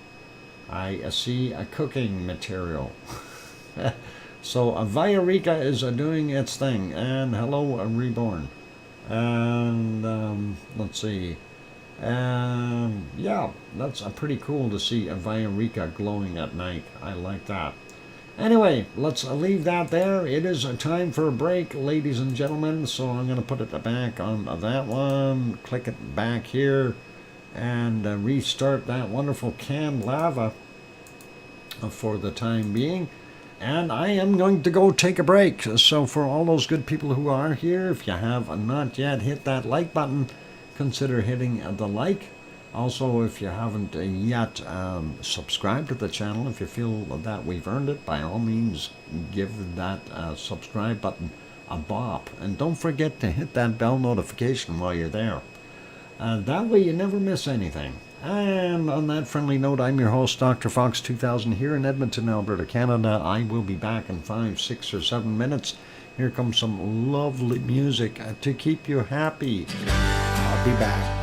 I see a cooking material. So Villarrica is doing its thing. And hello, Reborn. And let's see. Yeah, that's pretty cool to see a Villarrica glowing at night. I like that. Anyway, let's leave that there. It is time for a break, ladies and gentlemen, so I'm going to put it back on that one, click it back here, and restart that wonderful canned lava for the time being. And I am going to go take a break. So for all those good people who are here, if you have not yet hit that like button, consider hitting the like. Also, if you haven't yet subscribed to the channel, if you feel that we've earned it, by all means, give that subscribe button a bop. And don't forget to hit that bell notification while you're there. That way you never miss anything. And on that friendly note, I'm your host, DrFox2000, here in Edmonton, Alberta, Canada. I will be back in 5, 6, or 7 minutes. Here comes some lovely music to keep you happy. I'll be back.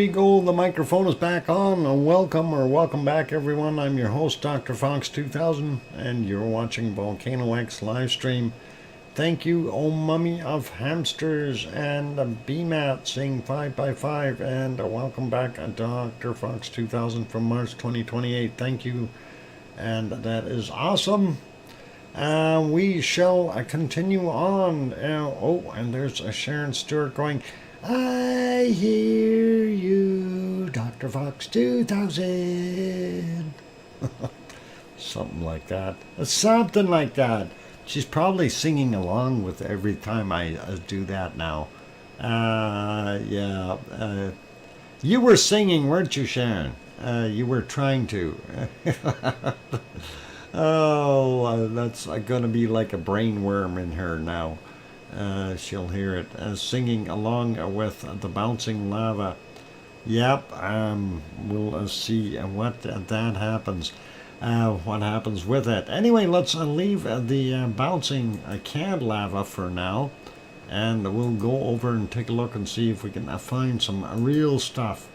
we go. The microphone is back on. Welcome back, everyone. I'm your host, DrFox2000, and you're watching VolcanoX live stream. Thank you, oh mummy of hamsters, and BMAT saying 5x5, and welcome back, DrFox2000 from March 2028. Thank you, and that is awesome. We shall continue on. And there's a Sharon Stewart going, I hear you, DrFox2000. Something like that. Something like that. She's probably singing along with every time I do that now. Yeah. You were singing, weren't you, Sharon? You were trying to. Oh, that's going to be like a brainworm in her now. She'll hear it singing along with the bouncing lava. Yep, we'll see what that happens. What happens with it. Anyway, let's leave the bouncing canned lava for now, and we'll go over and take a look and see if we can find some real stuff,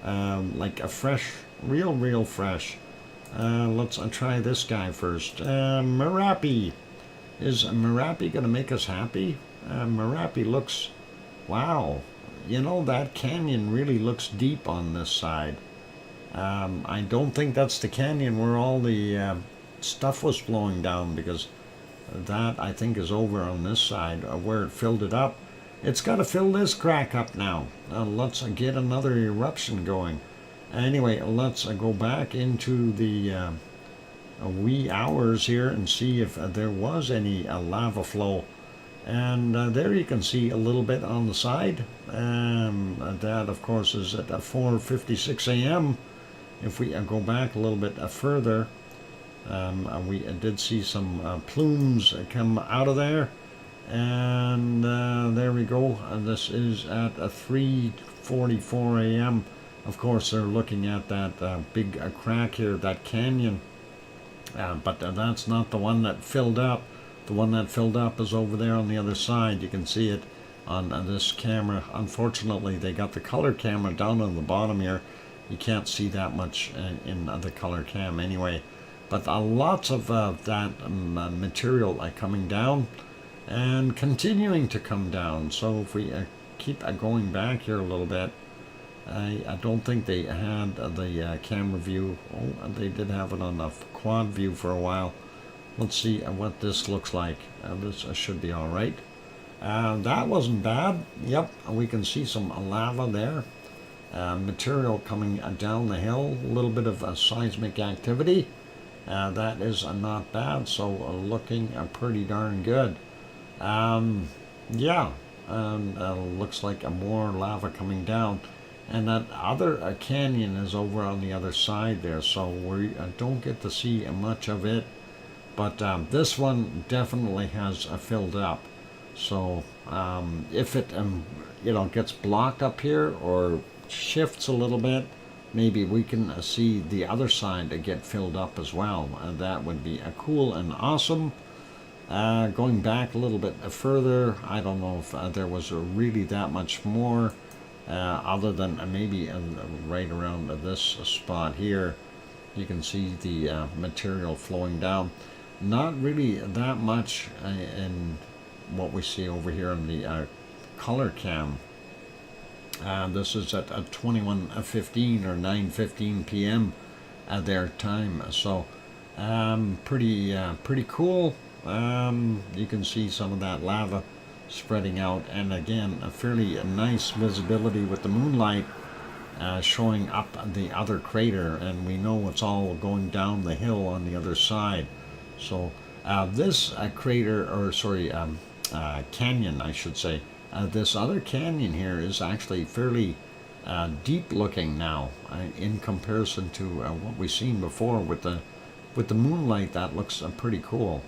like a fresh, real fresh. Let's try this guy first. Merapi. Is Merapi going to make us happy? Merapi looks... Wow. You know, that canyon really looks deep on this side. I don't think that's the canyon where all the stuff was flowing down, because that, I think, is over on this side where it filled it up. It's got to fill this crack up now. Let's get another eruption going. Anyway, let's go back into the wee hours here and see if there was any lava flow. And there you can see a little bit on the side. That, of course, is at 4:56 a.m. If we go back a little bit further, we did see some plumes come out of there. And there we go. This is at 3:44 a.m. Of course, they're looking at that big crack here, that canyon. But that's not the one that filled up. The one that filled up is over there on the other side. You can see it on this camera. Unfortunately, they got the color camera down on the bottom here. You can't see that much in the color cam anyway. But lots of that material coming down and continuing to come down. So if we keep going back here a little bit, I don't think they had the camera view. Oh, they did have it on the quad view for a while. Let's see what this looks like. This should be all right. That wasn't bad. Yep, we can see some lava there. Material coming down the hill. A little bit of seismic activity. That is not bad. So looking pretty darn good. Yeah, looks like more lava coming down. And that other canyon is over on the other side there, so we don't get to see much of it. But this one definitely has filled up. So if it gets blocked up here or shifts a little bit, maybe we can see the other side get filled up as well. That would be cool and awesome. Going back a little bit further, I don't know if there was really that much more. Other than maybe right around this spot here, you can see the material flowing down. Not really that much in what we see over here on the color cam. This is at 21:15 or 9:15 p.m. at their time. So pretty cool. You can see some of that lava spreading out, and again a fairly nice visibility with the moonlight showing up the other crater, and we know it's all going down the hill on the other side. So this crater, or sorry, canyon I should say, this other canyon here is actually fairly deep looking now in comparison to what we've seen before with the moonlight. That looks pretty cool.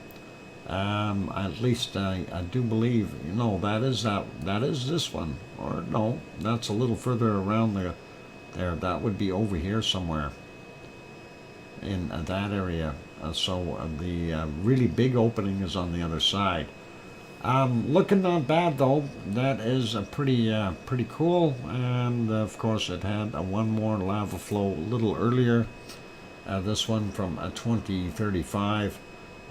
At least I do believe, that is this one, or no, that's a little further around there. That would be over here somewhere in that area. So the really big opening is on the other side. Looking not bad though. That is a pretty cool. And of course, it had one more lava flow a little earlier. This one from 2035,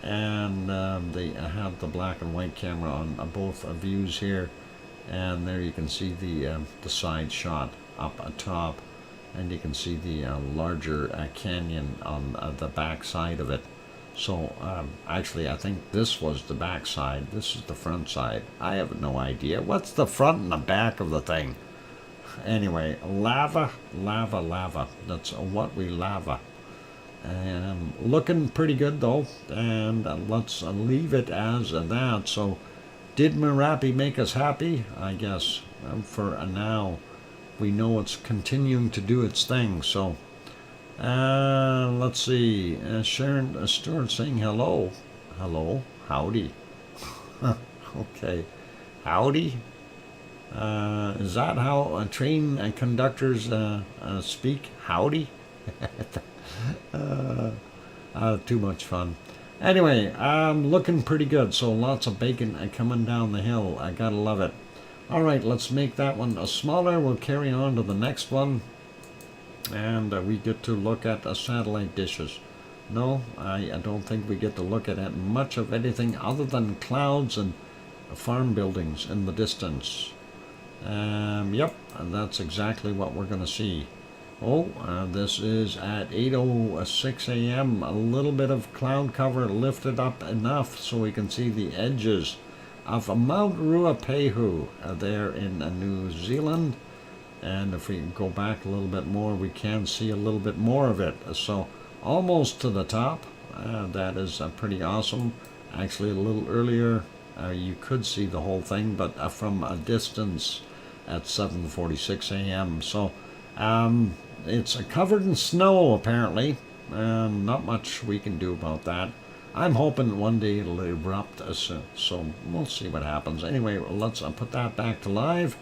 and they have the black and white camera on both views here. And there you can see the side shot up atop, and you can see the larger canyon on the back side of it. So actually, I think this was the back side. This is the front side. I have no idea. What's the front and the back of the thing? Anyway, lava, lava, lava. That's what we lava. And looking pretty good though. And let's leave it as that. So, did Merapi make us happy? I guess for now, we know it's continuing to do its thing. So. Let's see. Sharon Stewart saying hello. Hello. Howdy. Okay. Howdy. Is that how train conductors speak? Howdy. Too much fun. Anyway, looking pretty good. So lots of bacon coming down the hill. I gotta love it. All right, let's make that one smaller. We'll carry on to the next one. And we get to look at satellite dishes. No, I don't think we get to look at much of anything other than clouds and farm buildings in the distance. Yep, that's exactly what we're going to see. Oh, this is at 8:06 a.m. A little bit of cloud cover lifted up enough so we can see the edges of Mount Ruapehu there in New Zealand. And if we go back a little bit more, we can see a little bit more of it. So almost to the top. That is pretty awesome. Actually, a little earlier, you could see the whole thing, but from a distance at 7:46 a.m. So it's covered in snow, apparently. Not much we can do about that. I'm hoping one day it'll erupt soon. So we'll see what happens. Anyway, let's put that back to live.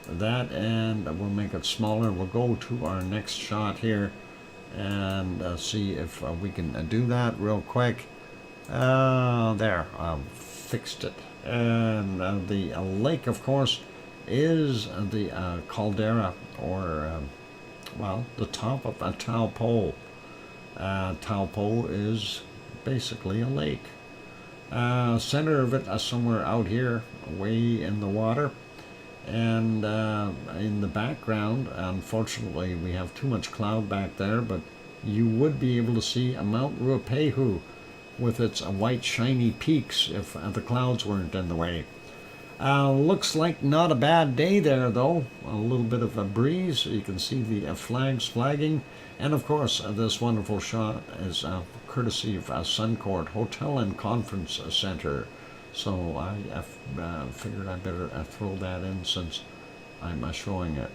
That, and we'll make it smaller. We'll go to our next shot here and see if we can do that real quick. There, fixed it. And the lake, of course, is the caldera, or well, the top of a Taupo. Taupo is basically a lake. Center of it somewhere out here, way in the water. And in the background, unfortunately, we have too much cloud back there, but you would be able to see Mount Ruapehu with its white shiny peaks if the clouds weren't in the way. Looks like not a bad day there, though. A little bit of a breeze. You can see the flags flagging. And of course, this wonderful shot is courtesy of Suncourt Hotel and Conference Center. So I figured I better throw that in since I'm showing it.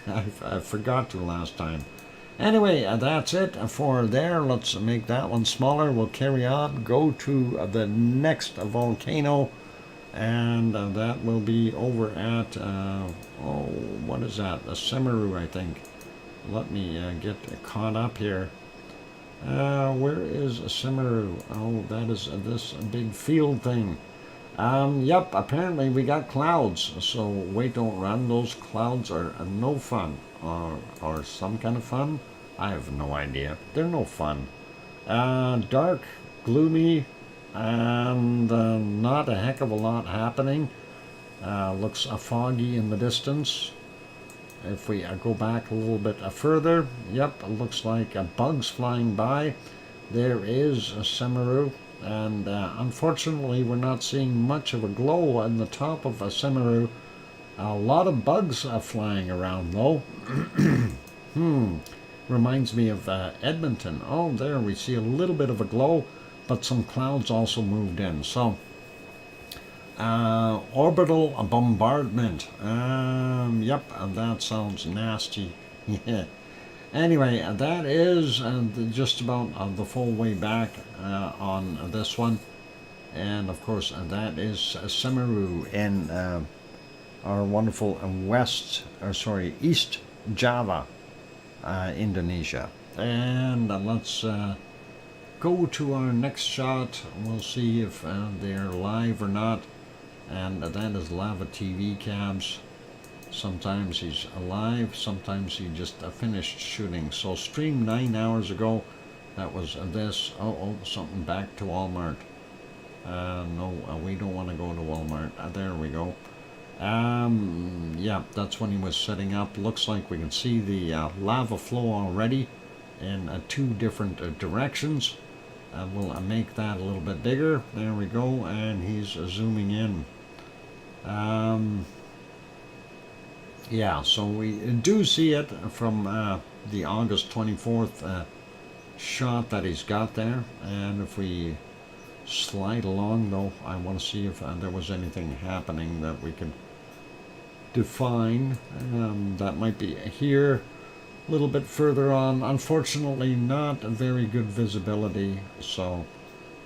I forgot to last time. Anyway, that's it for there. Let's make that one smaller. We'll carry on, go to the next volcano, and that will be over at, what is that? The Semeru, I think. Let me get caught up here. Where is Semeru? Oh, that is this big field thing. Yep, apparently we got clouds, so wait, don't run. Those clouds are no fun, or some kind of fun. I have no idea. They're no fun. Dark, gloomy, and not a heck of a lot happening. Looks foggy in the distance. If we go back a little bit further, yep, it looks like bugs flying by. There is a Semeru. And unfortunately, we're not seeing much of a glow on the top of Semeru. A lot of bugs flying around, though. Reminds me of Edmonton. Oh, there we see a little bit of a glow, but some clouds also moved in. So, orbital bombardment. Yep, that sounds nasty. Yeah. Anyway, that is just about the full way back on this one. And of course, that is Semeru in our wonderful East Java, Indonesia. And let's go to our next shot. We'll see if they're live or not. and that is lava TV cabs. Sometimes he's alive, sometimes he just finished shooting. So streamed 9 hours ago. That was this. Oh, something back to Walmart. No, we don't want to go to Walmart. There we go. Yeah, that's when he was setting up. Looks like we can see the lava flow already in 2 different directions. We'll make that a little bit bigger. There we go, and he's zooming in. Yeah, so we do see it from the August 24th shot that he's got there. And if we slide along, though, I want to see if there was anything happening that we could define. That might be here, a little bit further on. Unfortunately, not a very good visibility, so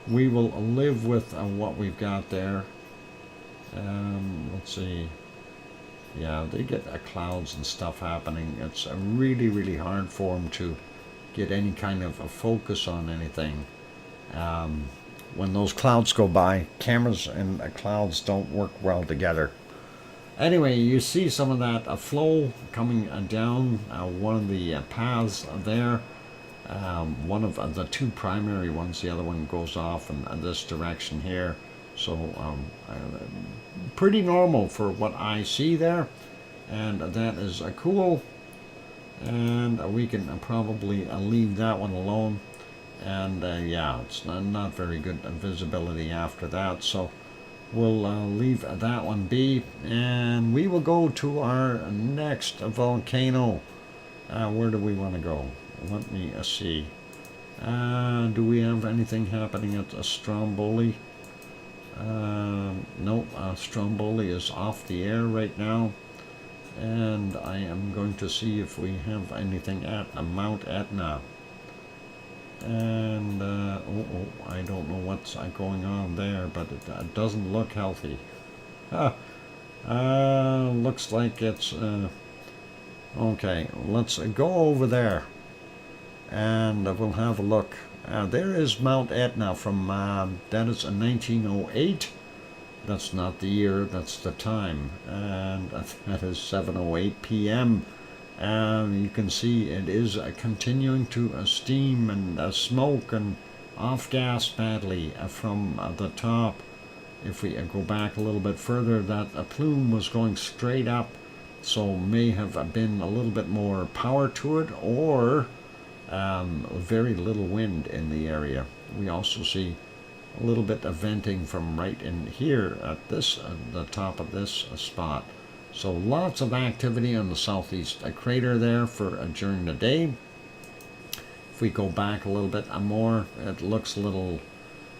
we will live with what we've got there. Let's see. Yeah, they get clouds and stuff happening. It's really, really hard for them to get any kind of a focus on anything. When those clouds go by, cameras and clouds don't work well together. Anyway, you see some of that flow coming down one of the paths there. One of the 2 primary ones, the other one goes off in this direction here. So pretty normal for what I see there, and that is cool. And we can probably leave that one alone. And yeah, it's not very good visibility after that, so we'll leave that one be, and we will go to our next volcano. Where do we want to go? Let me see. Do we have anything happening at Stromboli? No, Stromboli is off the air right now, and I am going to see if we have anything at Mount Etna. And I don't know what's going on there, but it doesn't look healthy. Looks like it's okay. Let's go over there, and we'll have a look. There is Mount Etna from that is 1908. That's not the year, that's the time, and that is 7:08 p.m. You can see it is continuing to steam and smoke and off-gas badly from the top. If we go back a little bit further, that plume was going straight up, so may have been a little bit more power to it, or very little wind in the area. We also see a little bit of venting from right in here at this the top of this spot. So lots of activity on the southeast crater there for during the day. If we go back a little bit more, it looks a little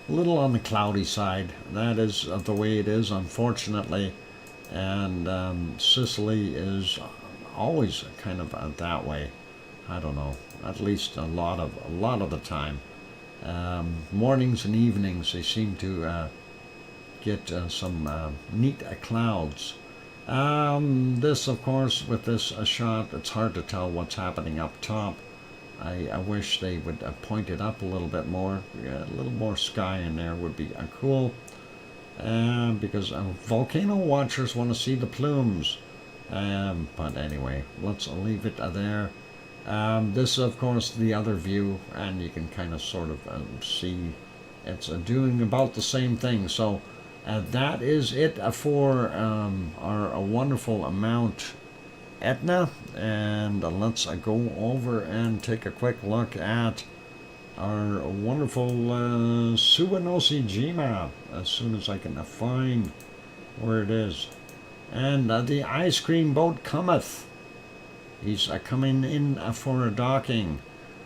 on the cloudy side. That is the way it is, unfortunately. And Sicily is always kind of that way. I don't know. At least a lot of the time. Mornings and evenings, they seem to get some neat clouds. This, of course, with this shot, it's hard to tell what's happening up top. I wish they would point it up a little bit more. A little more sky in there would be cool. Because volcano watchers want to see the plumes. But anyway, let's leave it there. This, of course, the other view, and you can kind of sort of see it's doing about the same thing. So that is it for our wonderful Mount Etna, and let's go over and take a quick look at our wonderful Suwanosi-jima as soon as I can find where it is. And the ice cream boat cometh. He's coming in for a docking.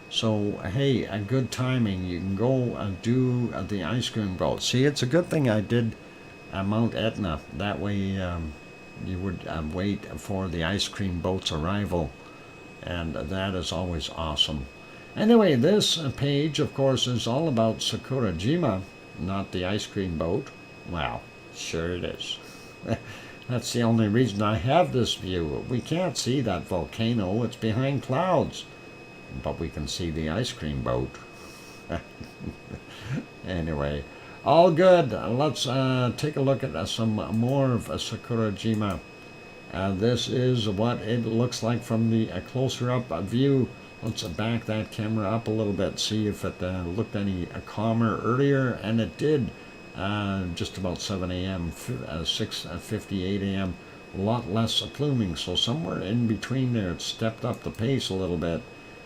So, hey, a good timing. You can go do the ice cream boat. See, it's a good thing I did Mount Etna. That way you would wait for the ice cream boat's arrival. And that is always awesome. Anyway, this page, of course, is all about Sakurajima, not the ice cream boat. Well, sure it is. That's the only reason I have this view. We can't see that volcano. It's behind clouds. But we can see the ice cream boat. Anyway. All good. Let's take a look at some more of Sakurajima. This is what it looks like from the closer up view. Let's back that camera up a little bit, see if it looked any calmer earlier, and it did. Just about 7 a.m., 6:58 a.m. A lot less pluming, so somewhere in between there, it stepped up the pace a little bit.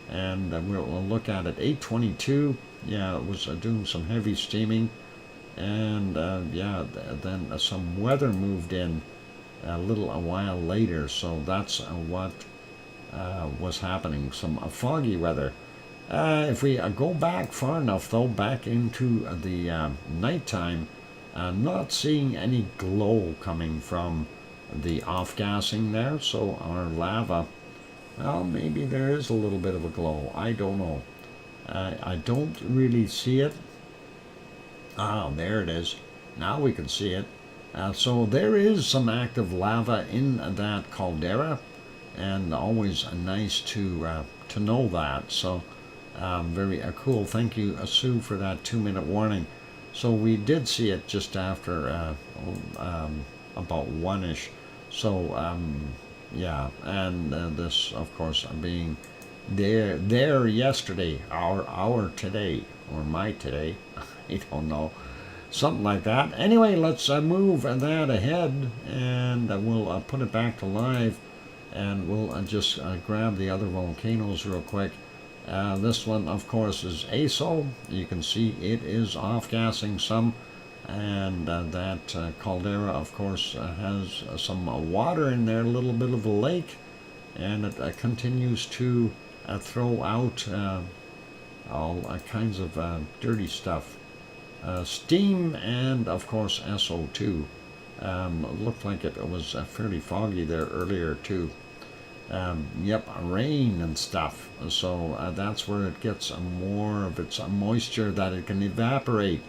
And we'll look at it. 8:22. Yeah, it was doing some heavy steaming, and yeah, then some weather moved in a while later. So that's what was happening. Some foggy weather. If we go back far enough, though, back into the nighttime, not seeing any glow coming from the off-gassing there. So our lava, well, maybe there is a little bit of a glow. I don't know. I don't really see it. Oh, there it is. Now we can see it. So there is some active lava in that caldera, and always nice to know that. So very cool. Thank you, Sue, for that 2-minute warning. So we did see it just after about 1-ish. So yeah, and this, of course, being there yesterday, our today, or my today, I don't know, something like that. Anyway, let's move that ahead, and we'll put it back to live, and we'll just grab the other volcanoes real quick. This one, of course, is ASO. You can see it is off-gassing some, and that caldera, of course, has some water in there, a little bit of a lake, and it continues to throw out all kinds of dirty stuff. Steam and, of course, SO2. Looked like it was fairly foggy there earlier, too. Yep, rain and stuff. So that's where it gets more of its moisture that it can evaporate.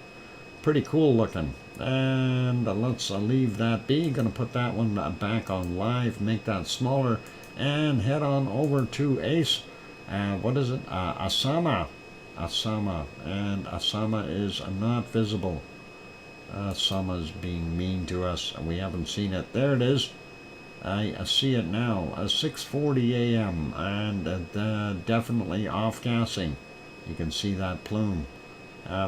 Pretty cool looking. And let's leave that be. Gonna put that one back on live, make that smaller, and head on over to Ace. What is it? Asama. Asama. And Asama is not visible. Asama's being mean to us. We haven't seen it. There it is. I see it now. 6:40 a.m. and definitely off-gassing. You can see that plume.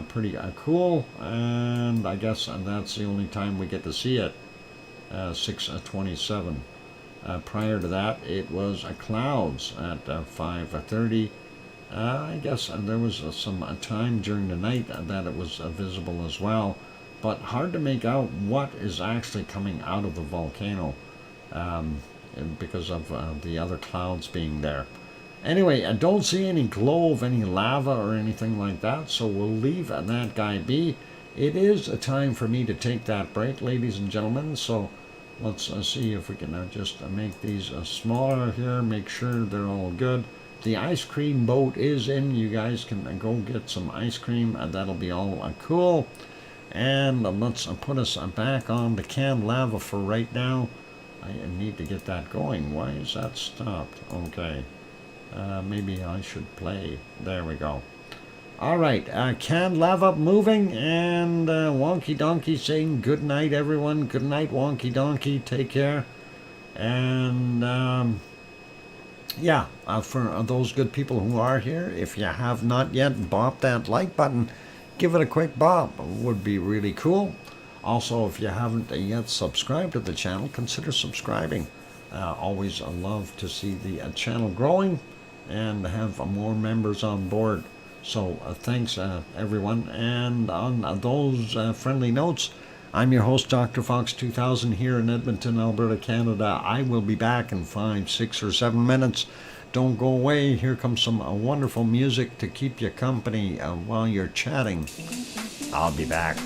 Pretty cool, and I guess that's the only time we get to see it. 6:27. Prior to that, it was clouds at 5:30. I guess there was some time during the night that it was visible as well, but hard to make out what is actually coming out of the volcano because of the other clouds being there. Anyway, I don't see any glow of any lava or anything like that, so we'll leave that guy be. It is a time for me to take that break, ladies and gentlemen, so let's see if we can just make these smaller here, make sure they're all good. The ice cream boat is in. You guys can go get some ice cream. That'll be all cool. And let's put us back on the canned lava for right now. I need to get that going. Why is that stopped? Okay. Maybe I should play. There we go. All right, canned lava moving, and Wonky Donkey saying good night, everyone. Good night, Wonky Donkey. Take care. And yeah, for those good people who are here, if you have not yet bop that like button, give it a quick bop. It would be really cool. Also, if you haven't yet subscribed to the channel, consider subscribing. Always love to see the channel growing and have more members on board. So thanks everyone, and on those friendly notes, I'm your host, DrFox2000, here in Edmonton, Alberta, Canada. I will be back in 5, 6, or 7 minutes. Don't go away. Here comes some wonderful music to keep you company while you're chatting. I'll be back.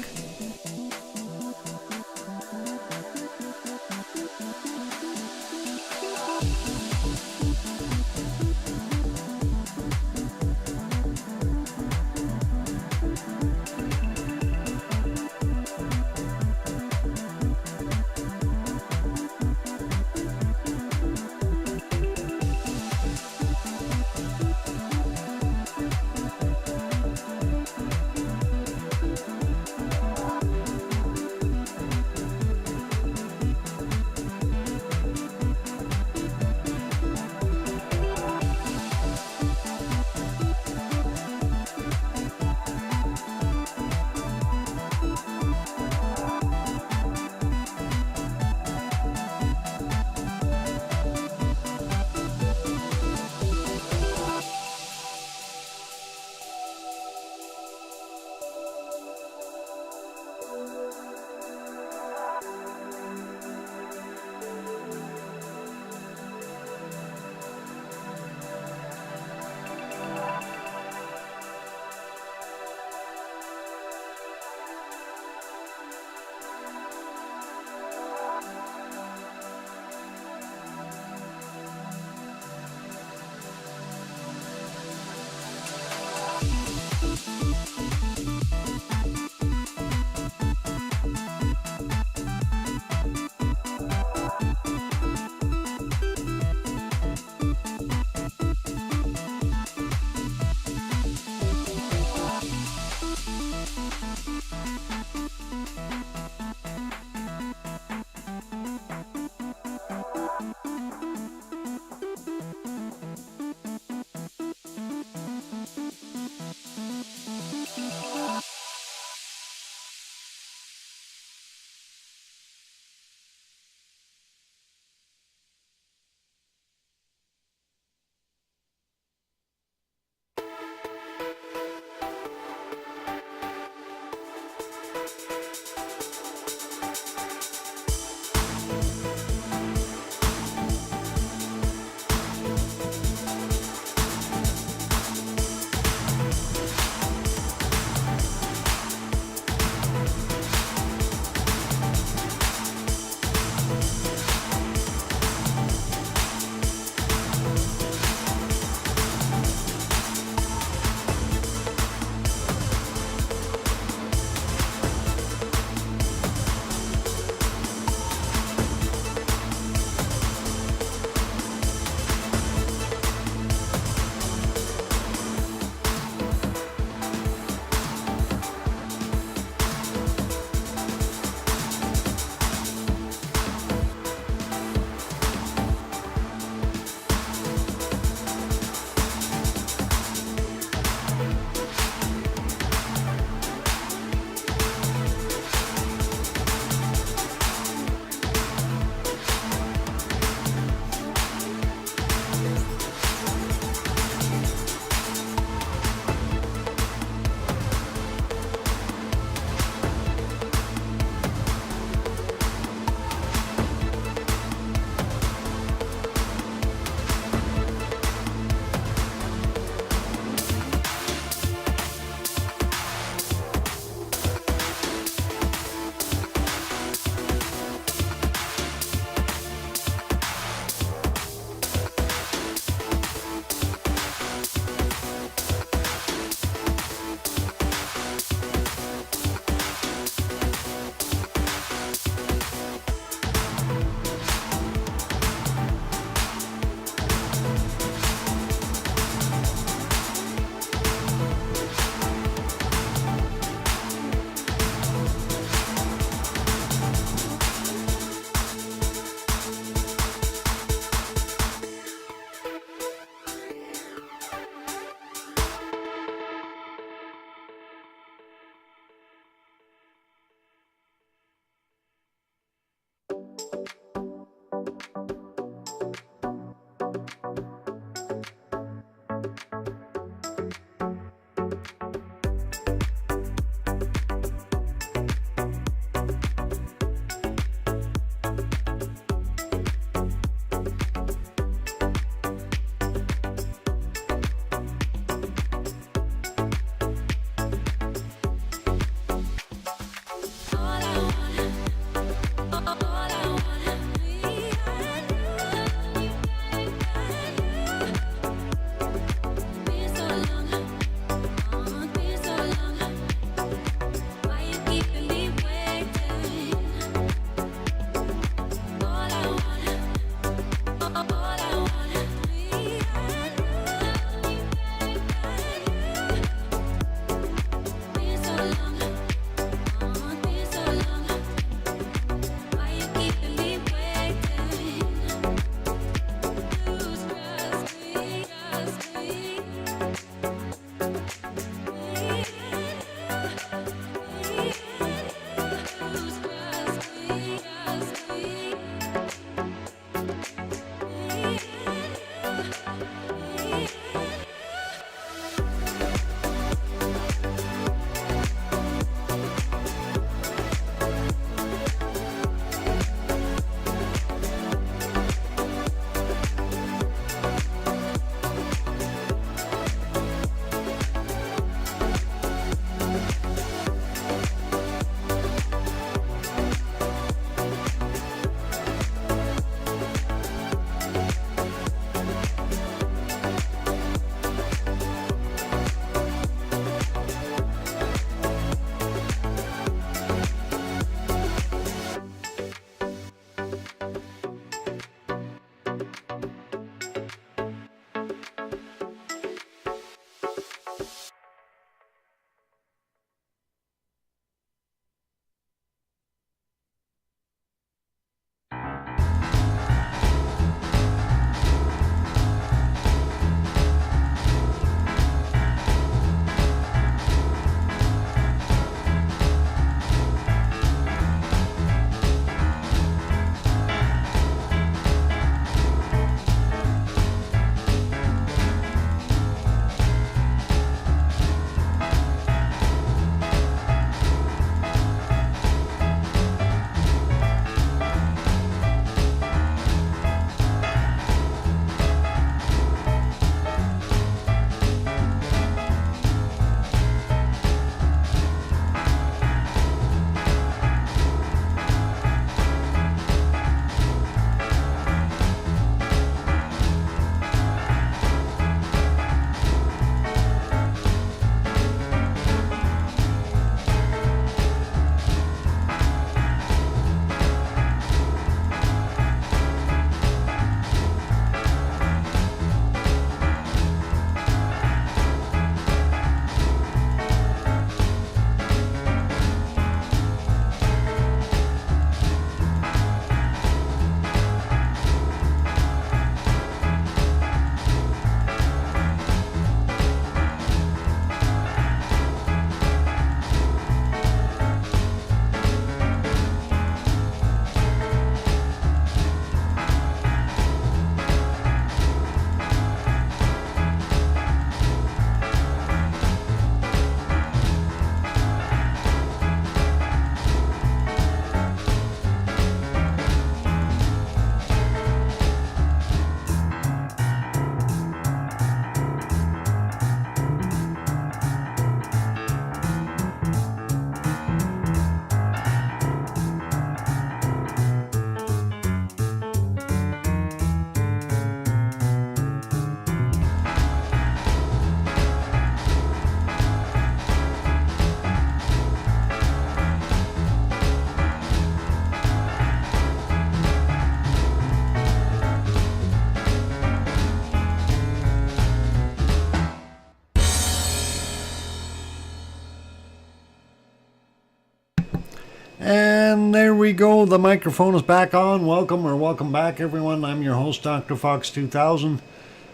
And there we go. The microphone is back on. Welcome back, everyone. I'm your host, DrFox2000,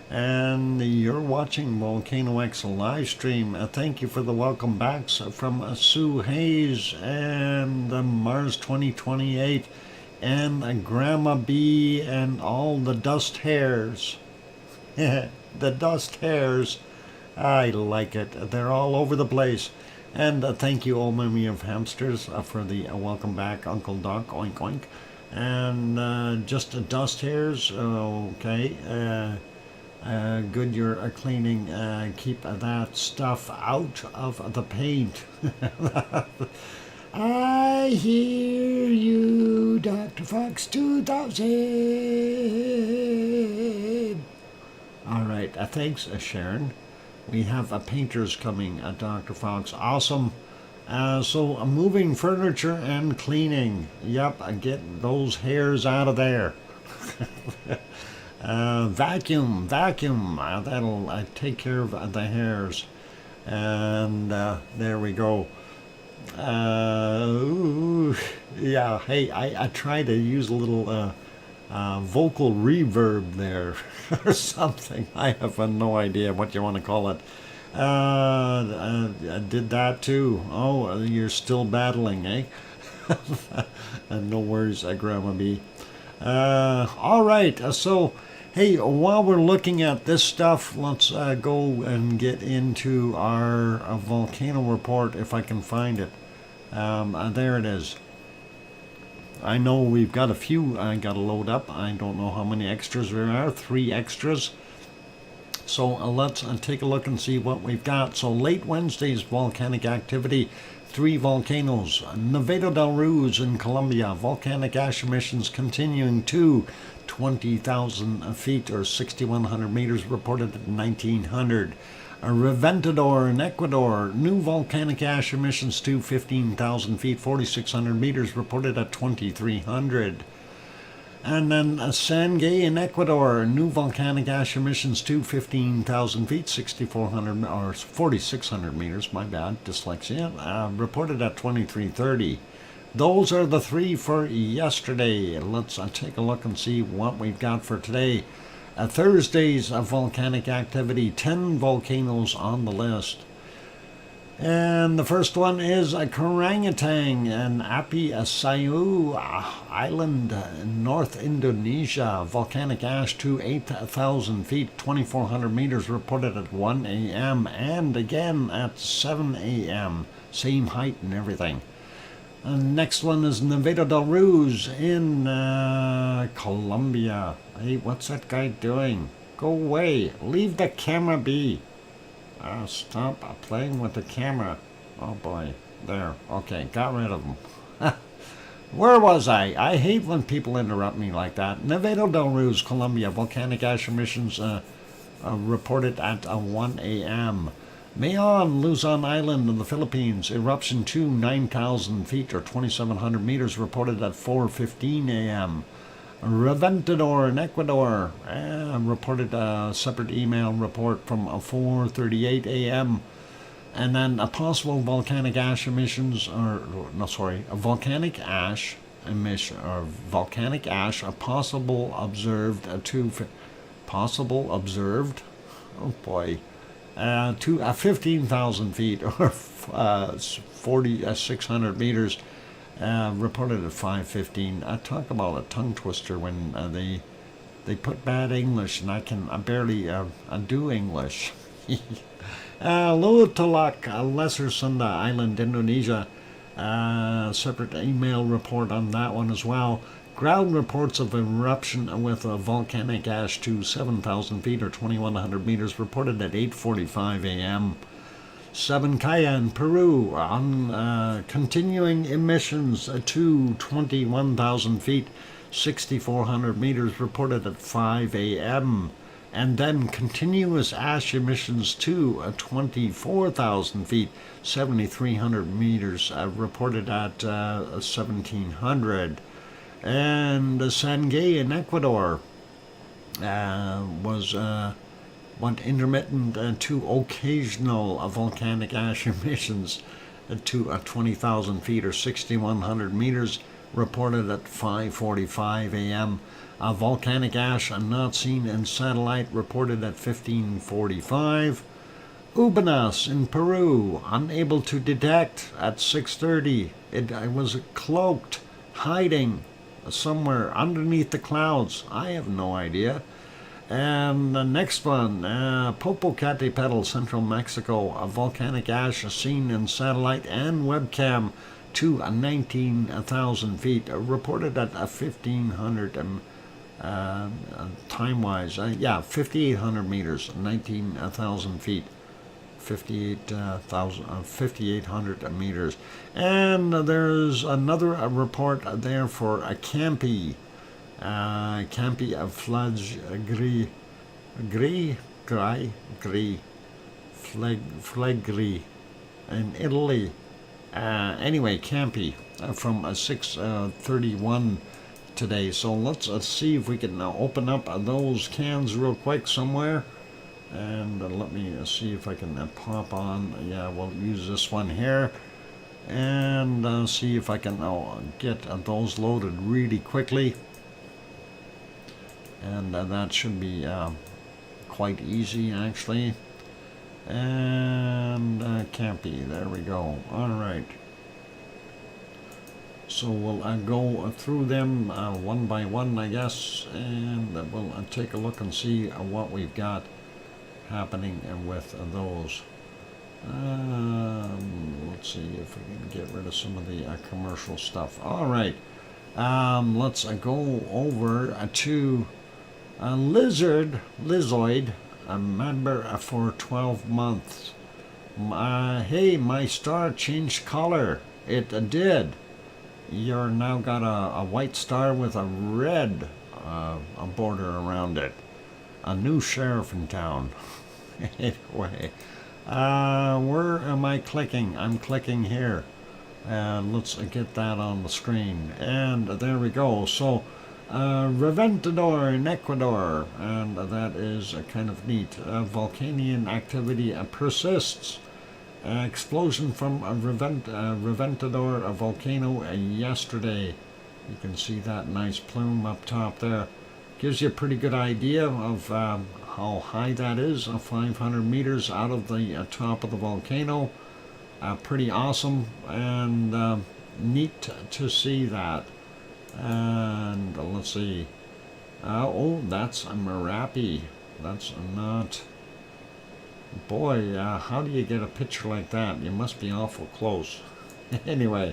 and you're watching VolcanoX live stream. Thank you for the welcome backs from Sue Hayes and Mars 2028 and Grandma B and all the dust hairs. The dust hairs. I like it. They're all over the place. And thank you, old mummy of hamsters, for the welcome back, Uncle Doc, oink oink. And just dust hairs, okay. Good you're cleaning. Keep that stuff out of the paint. I hear you, Dr. Fox 2000. All right, thanks, Sharon. We have painters coming, Dr. Fox. Awesome. So moving furniture and cleaning. Yep, get those hairs out of there. Vacuum. That'll take care of the hairs. And there we go. Yeah, hey, I try to use a little vocal reverb there or something. I have no idea what you want to call it. I did that too. Oh, you're still battling, eh? No worries, Grandma B. All right, so hey, while we're looking at this stuff, let's go and get into our volcano report if I can find it. There it is. I know we've got a few I got to load up. I don't know how many extras there are. 3 extras. So let's take a look and see what we've got. So late Wednesday's volcanic activity. 3 volcanoes. Nevado del Ruiz in Colombia. Volcanic ash emissions continuing to 20,000 feet or 6,100 meters reported at 1,900. Reventador in Ecuador, new volcanic ash emissions to 15,000 feet, 4,600 meters, reported at 2,300. And then Sangay in Ecuador, new volcanic ash emissions to 15,000 feet, 6,400 or 4,600 meters, my bad, dyslexia, reported at 2,330. Those are the 3 for yesterday. Let's take a look and see what we've got for today. Thursday's volcanic activity, 10 volcanoes on the list. And the first one is Karangatang and Api Sayu Island, North Indonesia. Volcanic ash to 8,000 feet, 2,400 meters, reported at 1 a.m. and again at 7 a.m. Same height and everything. Next one is Nevado del Ruiz in Colombia. Hey, what's that guy doing? Go away. Leave the camera be. Stop playing with the camera. Oh boy. There. Okay, got rid of him. Where was I? I hate when people interrupt me like that. Nevado del Ruiz, Colombia. Volcanic ash emissions reported at 1 a.m. Mayon, Luzon Island in the Philippines, eruption to 9,000 feet or 2,700 meters, reported at 4:15 a.m. Reventador in Ecuador, reported a separate email report from 4:38 a.m. And then a possible volcanic ash emissions, volcanic ash emission, or volcanic ash, a possible observed, oh boy. To 15,000 feet or 4,600 meters, reported at 5:15. Talk about a tongue twister when they put bad English and I can barely do English. Lutulak, Lesser Sunda Island, Indonesia. Separate email report on that one as well. Ground reports of eruption with volcanic ash to 7,000 feet or 2,100 meters reported at 8:45 a.m. Sabancaya in Peru on continuing emissions to 21,000 feet, 6,400 meters reported at 5 a.m. And then continuous ash emissions to 24,000 feet, 7,300 meters reported at 1,700. And Sangay in Ecuador was intermittent to occasional volcanic ash emissions to 20,000 feet or 6,100 meters, reported at 5:45 a.m. Volcanic ash not seen in satellite, reported at 15:45. Ubanas in Peru, unable to detect at 6:30. It was cloaked, hiding somewhere underneath the clouds. I have no idea. And the next one, Popocatépetl, central Mexico, a volcanic ash seen in satellite and webcam to 19,000 feet, reported at 1,500 time-wise. 5,800 meters, 19,000 feet. 5,800 meters. And there's another report there for a Campi. Campi of floods, Flegri in Italy. Anyway, Campi from 6:31 today. So let's see if we can open up those cans real quick somewhere. And let me see if I can pop on. Yeah, we'll use this one here. And see if I can get those loaded really quickly. And that should be quite easy, actually. And Campi, there we go. All right. So we'll go through them one by one, I guess. And we'll take a look and see what we've got happening with those. Let's see if we can get rid of some of the commercial stuff. All right, let's go over to Lizzoid, a member for 12 months. Hey, my star changed color. It did. You're now got a white star with a red a border around it. A new sheriff in town. Anyway, where am I clicking? I'm clicking here. Let's get that on the screen. And there we go. So, Reventador in Ecuador. And that is kind of neat. Volcanic activity persists. Explosion from Reventador, a volcano yesterday. You can see that nice plume up top there. Gives you a pretty good idea of how high that is, 500 meters out of the top of the volcano. Pretty awesome and neat to see that. And let's see. Oh, that's a Merapi. That's not... Boy, how do you get a picture like that? You must be awful close. Anyway,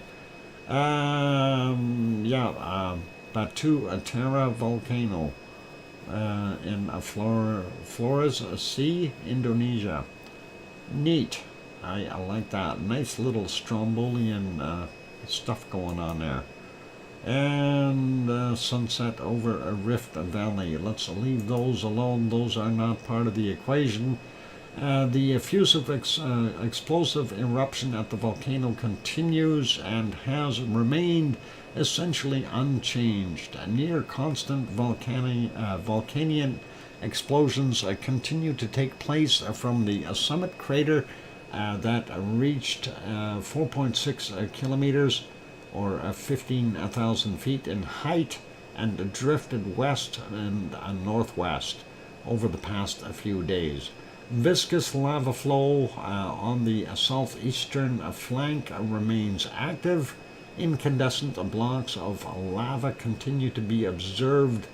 Batu Terra volcano in Flores Sea, Indonesia. Neat. I like that. Nice little Strombolian stuff going on there. And sunset over a Rift Valley. Let's leave those alone. Those are not part of the equation. The effusive explosive eruption at the volcano continues and has remained essentially unchanged. Near constant volcanic explosions continue to take place from the summit crater that reached 4.6 kilometers or 15,000 feet in height and drifted west and northwest over the past few days. Viscous lava flow on the southeastern flank remains active. Incandescent blocks of lava continue to be observed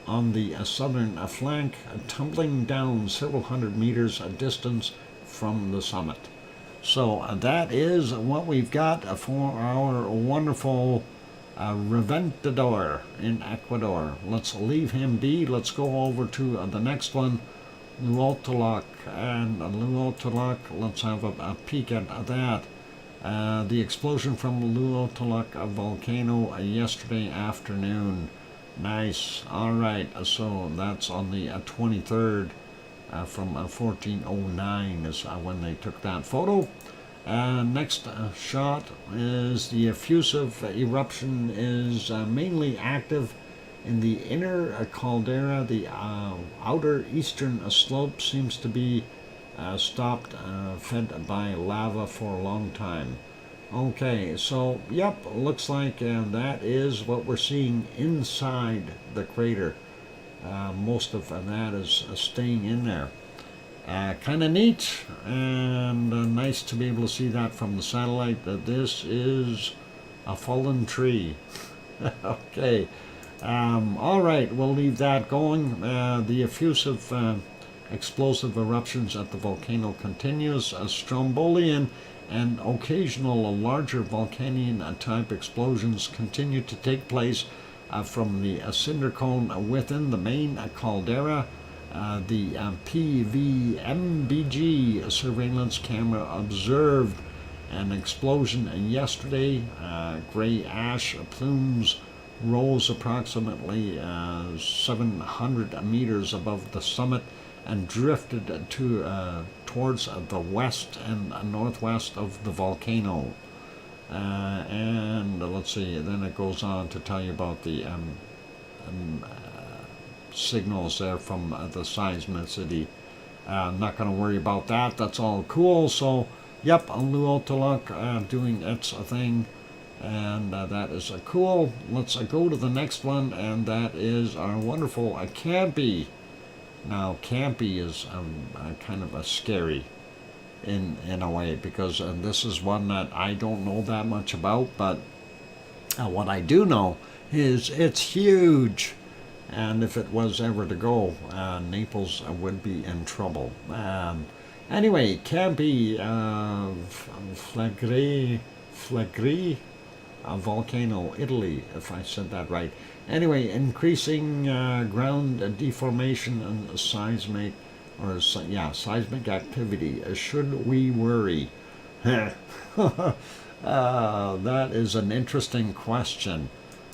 on the southern flank, tumbling down several hundred meters distance from the summit. So that is what we've got for our wonderful Reventador in Ecuador. Let's leave him be. Let's go over to the next one, Luotolak. And Luotolak, let's have a peek at that. The explosion from Luotolak volcano yesterday afternoon. Nice. All right. So that's on the 23rd from 1409 is when they took that photo. Next shot is the effusive eruption is mainly active in the inner caldera. The outer eastern slope seems to be stopped, fed by lava for a long time. Okay, so yep, looks like that is what we're seeing inside the crater. Most of that is staying in there. Kind of neat, and nice to be able to see that from the satellite, that this is a fallen tree. Okay. All right, we'll leave that going. The effusive explosive eruptions at the volcano continues. Strombolian and occasional larger volcanic type explosions continue to take place from the cinder cone within the main caldera. The PVMBG surveillance camera observed an explosion yesterday. Gray ash plumes rose approximately 700 meters above the summit and drifted towards the west and northwest of the volcano. And let's see, then it goes on to tell you about the signals there from the seismicity. I'm not going to worry about that. That's all cool. So, yep, Luotolok doing its thing. And that is cool. Let's go to the next one, and that is our wonderful Campy. Now, Campy is kind of a scary in a way, because this is one that I don't know that much about, but what I do know is it's huge. And if it was ever to go, Naples would be in trouble. Anyway, Campy Flegrei volcano, Italy, if I said that right. Anyway, increasing ground deformation and seismic activity. Should we worry? That is an interesting question.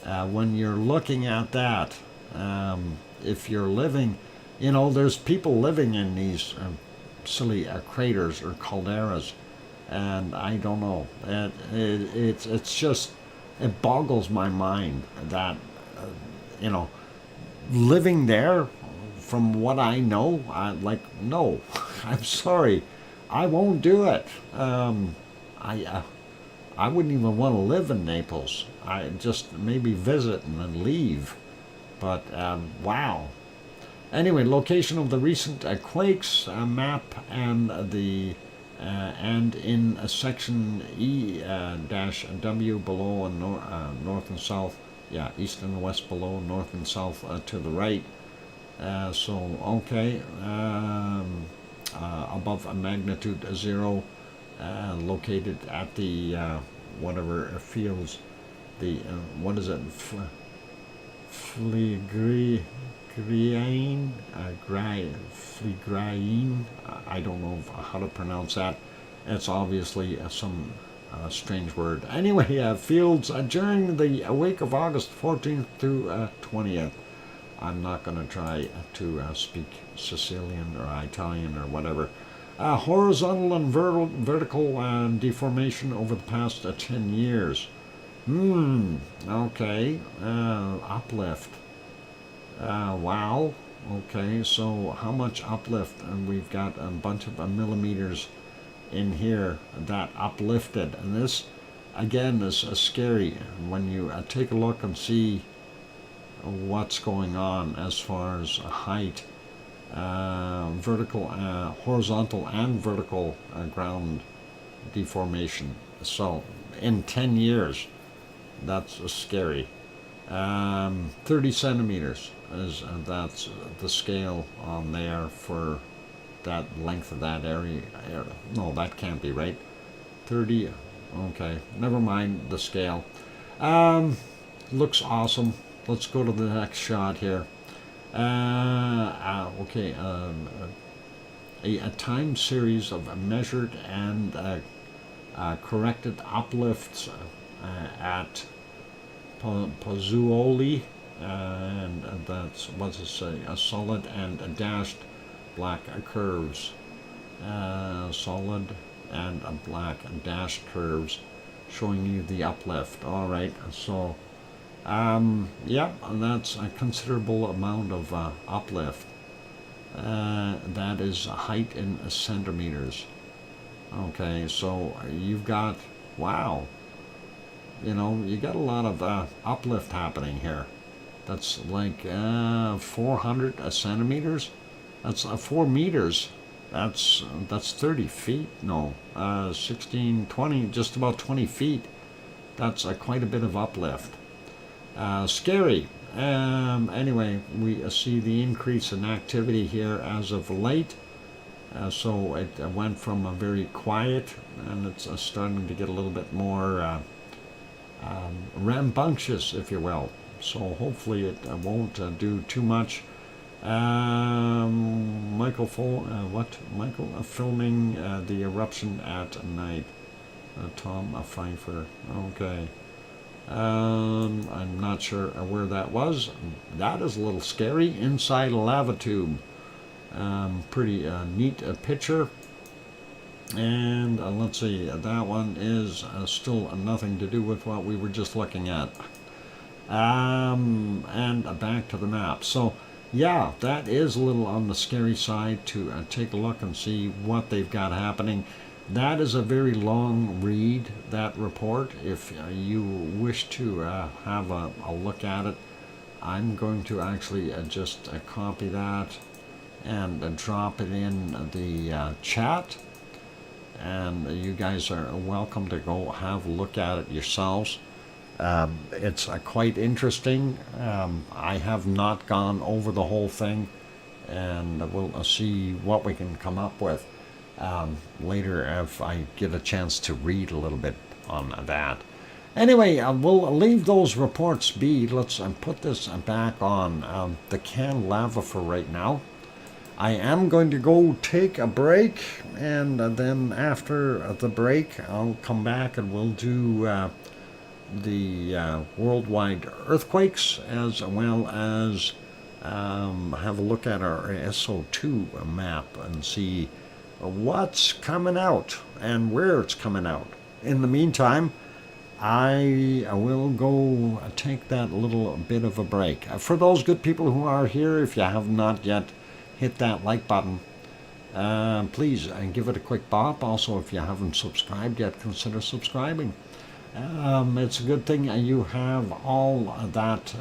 When you're looking at that, if you're living, there's people living in these silly craters or calderas, and I don't know. It's just, it boggles my mind that living there, from what I know, no, I'm sorry, I won't do it. I wouldn't even want to live in Naples. I just maybe visit and then leave. But wow. Anyway, location of the recent quakes map and in section E-W below and north and south. Yeah, east and west below, north and south to the right. Okay. Above a magnitude 0, located at the whatever fields, the what is it? Flegrine, I don't know how to pronounce that. It's obviously some strange word. Anyway, fields during the week of August 14th through 20th. I'm not going to try to speak Sicilian or Italian or whatever. Horizontal and vertical deformation over the past 10 years. Okay. Uplift. Wow. Okay, so how much uplift? And we've got a bunch of millimeters in here that uplifted. And this, again, is scary when you take a look and see what's going on as far as height, horizontal and vertical ground deformation. So in 10 years, that's scary. 30 centimeters is that's the scale on there for that length of that area. No, that can't be right. 30. Okay, never mind the scale. Looks awesome. Let's go to the next shot here. Okay, a time series of measured and corrected uplifts at Pozzuoli, and that's what's it say? A solid and dashed black curves. Solid and black dashed curves, showing you the uplift. All right, so. Yep, and that's a considerable amount of uplift. That is height in centimeters. Okay, so you've got Wow. You know, you got a lot of uplift happening here. That's like 400 centimeters. That's 4 meters. That's 30 feet. No, 16, 20, just about 20 feet. That's quite a bit of uplift. Scary. Anyway, we see the increase in activity here as of late. So it went from a very quiet, and it's starting to get a little bit more rambunctious, if you will. So hopefully it won't do too much. Michael filming the eruption at night. Tom Pfeiffer. Okay. I'm not sure where that was. That is a little scary. Inside a lava tube. Pretty neat picture. And let's see, that one is still nothing to do with what we were just looking at. And back to the map. So, yeah, that is a little on the scary side to take a look and see what they've got happening. That is a very long read, that report. If you wish to have a look at it, I'm going to actually just copy that and drop it in the chat. And you guys are welcome to go have a look at it yourselves. It's quite interesting. I have not gone over the whole thing, and we'll see what we can come up with later if I get a chance to read a little bit on that. Anyway, we'll leave those reports be. Let's put this back on the canned lava for right now. I am going to go take a break, and then after the break, I'll come back and we'll do the worldwide earthquakes, as well as have a look at our SO2 map and see what's coming out and where it's coming out. In the meantime, I will go take that little bit of a break. For those good people who are here, if you have not yet hit that like button, please give it a quick bop. Also, if you haven't subscribed yet, consider subscribing. It's a good thing you have all that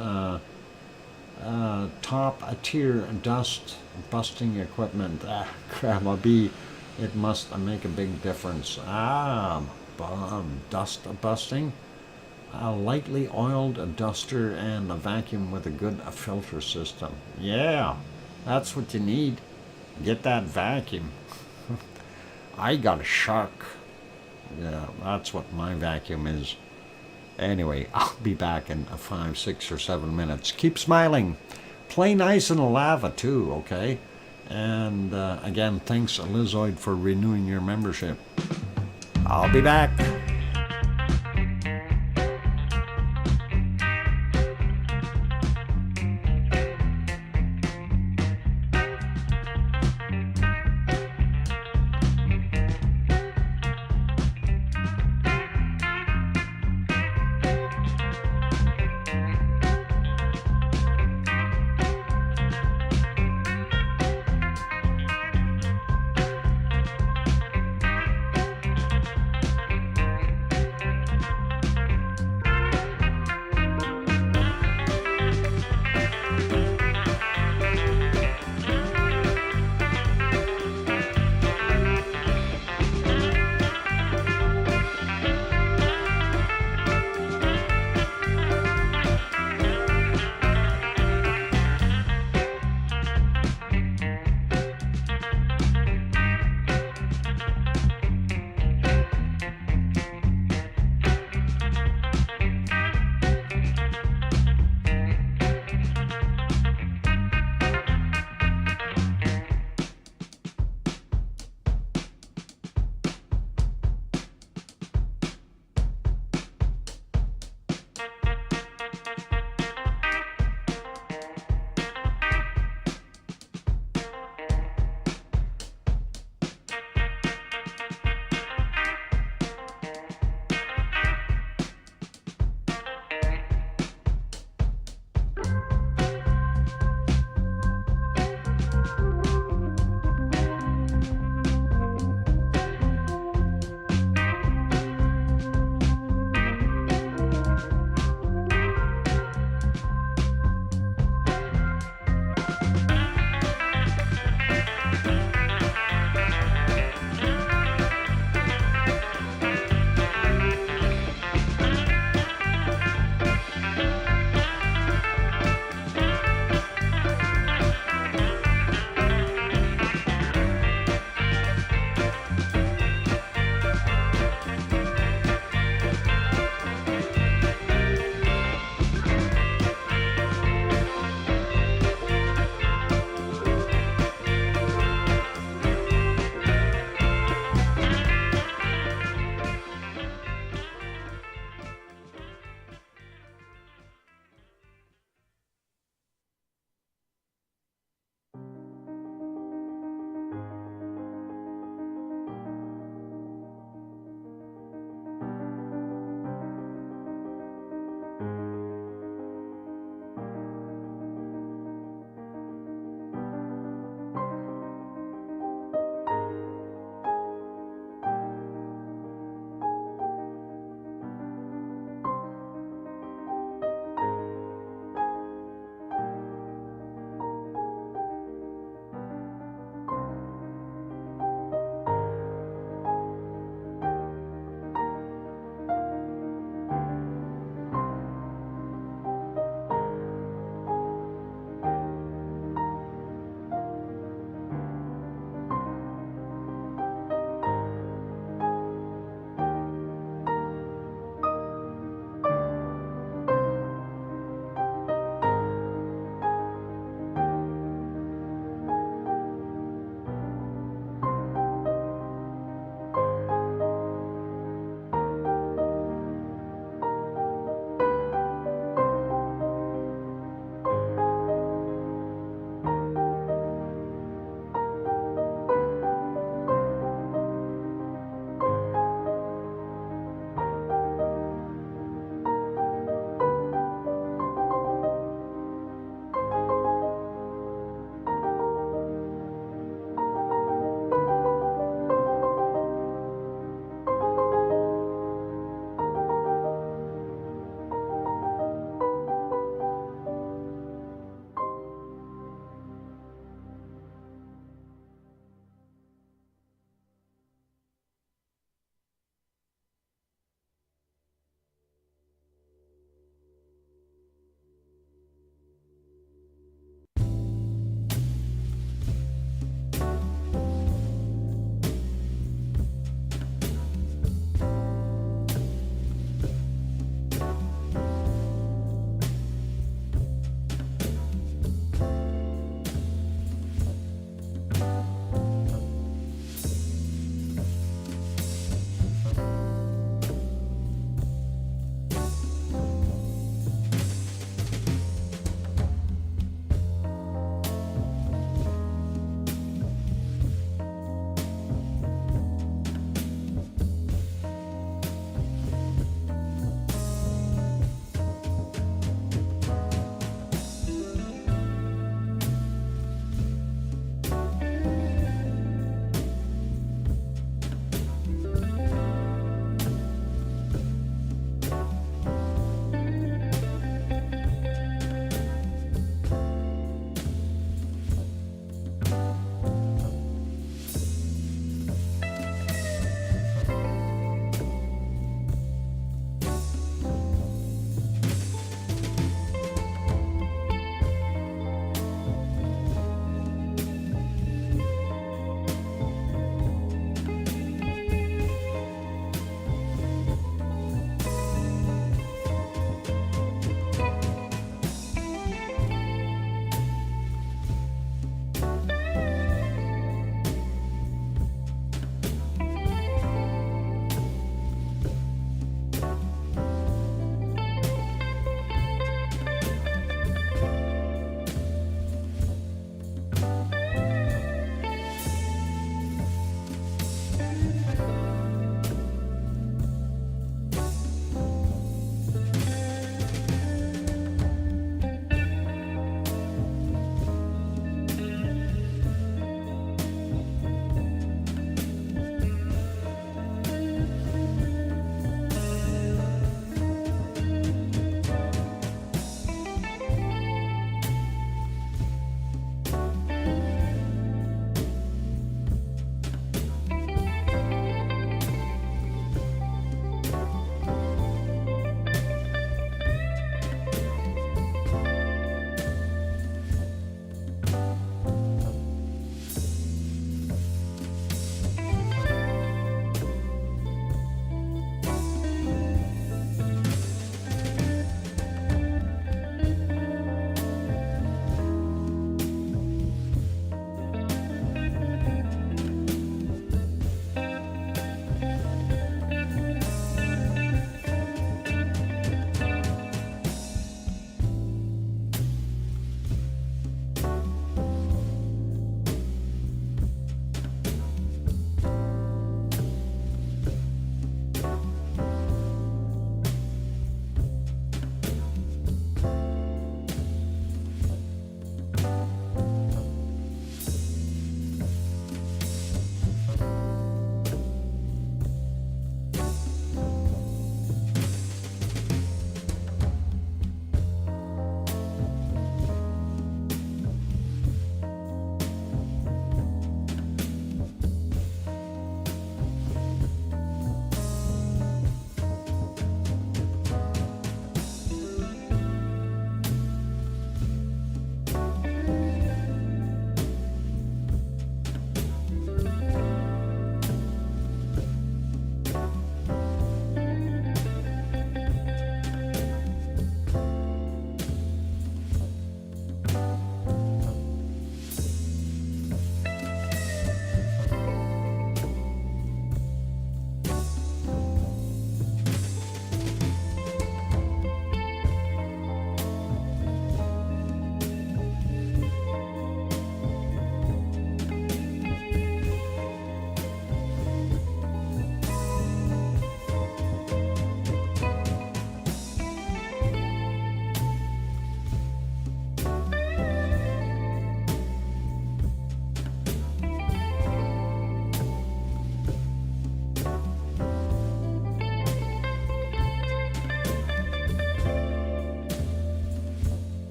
top tier dust busting equipment. Grab a bee. It must make a big difference. Dust busting. A lightly oiled duster and a vacuum with a good filter system. Yeah, that's what you need. Get that vacuum. I got a shark. Yeah, that's what my vacuum is. Anyway, I'll be back in 5, 6, or 7 minutes. Keep smiling. Play nice in the lava too, okay? And again, thanks Lizoid for renewing your membership. I'll be back.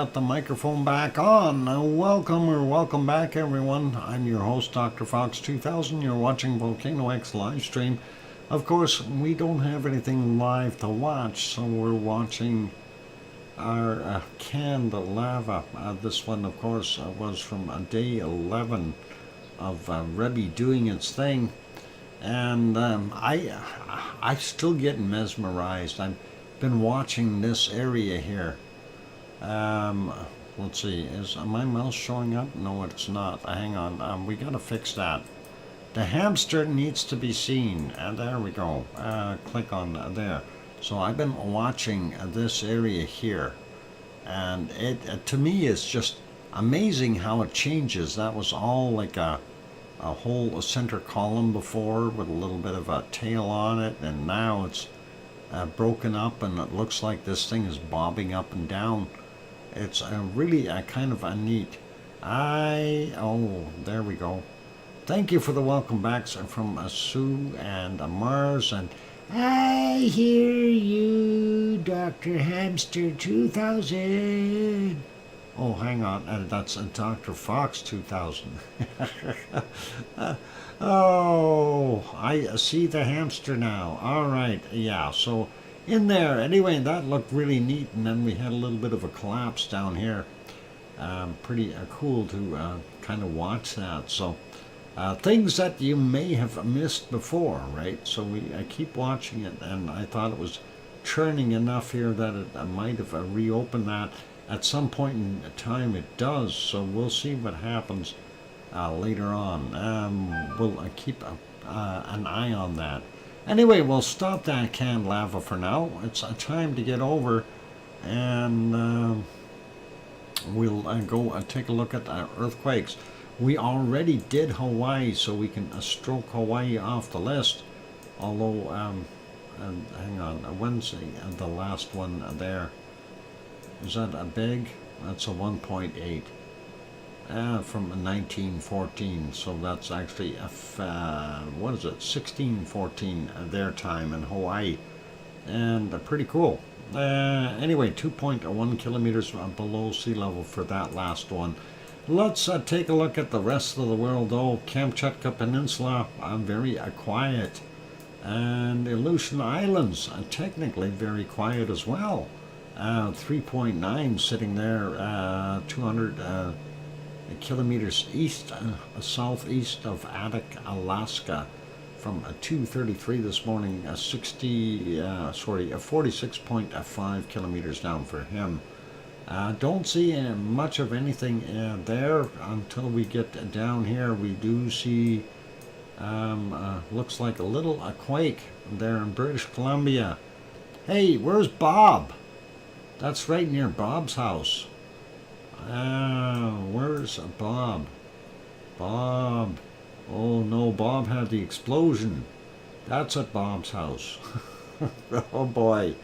got the microphone back on. Welcome back, everyone. I'm your host, DrFox2000. You're watching VolcanoX live stream. Of course, we don't have anything live to watch, so we're watching our canned lava. This one, of course, was from day 11 of Rebbe doing its thing. And I still get mesmerized. I've been watching this area here. Let's see, is my mouse showing up? No, it's not. Hang on, we gotta fix that. The hamster needs to be seen. There we go. Click on there. So I've been watching this area here, and it to me is just amazing how it changes. That was all like a whole center column before with a little bit of a tail on it, and now it's broken up, and it looks like this thing is bobbing up and down. It's really kind of neat. Oh, there we go. Thank you for the welcome backs from Sue and Mars, and I hear you, Dr. Hamster 2000. Oh, hang on, that's Dr. Fox 2000. Oh, I see the hamster now. All right, yeah, so in there, anyway, that looked really neat, and then we had a little bit of a collapse down here. Pretty cool to kind of watch that. So things that you may have missed before, right? So I keep watching it, and I thought it was churning enough here that it might have reopened that. At some point in time it does, so we'll see what happens later on. We'll keep an eye on that. Anyway, we'll stop that canned lava for now. It's time to get over, and we'll go take a look at earthquakes. We already did Hawaii, so we can stroke Hawaii off the list. Although, hang on, Wednesday, the last one there. Is that a big? That's a 1.8 from 1914. So that's actually what is it? 1614 their time in Hawaii, and pretty cool. Anyway, 2.1 kilometers below sea level for that last one. Let's take a look at the rest of the world, though. Kamchatka Peninsula, very quiet, and Aleutian Islands, technically very quiet as well. 3.9 sitting there, 200 kilometers east, southeast of Adak, Alaska, from 2:33 this morning, 46.5 kilometers down for him. Don't see much of anything there until we get down here. We do see, looks like a little quake there in British Columbia. Hey, where's Bob? That's right near Bob's house. Where's Bob? Bob. Oh no, Bob had the explosion. That's at Bob's house. Oh boy.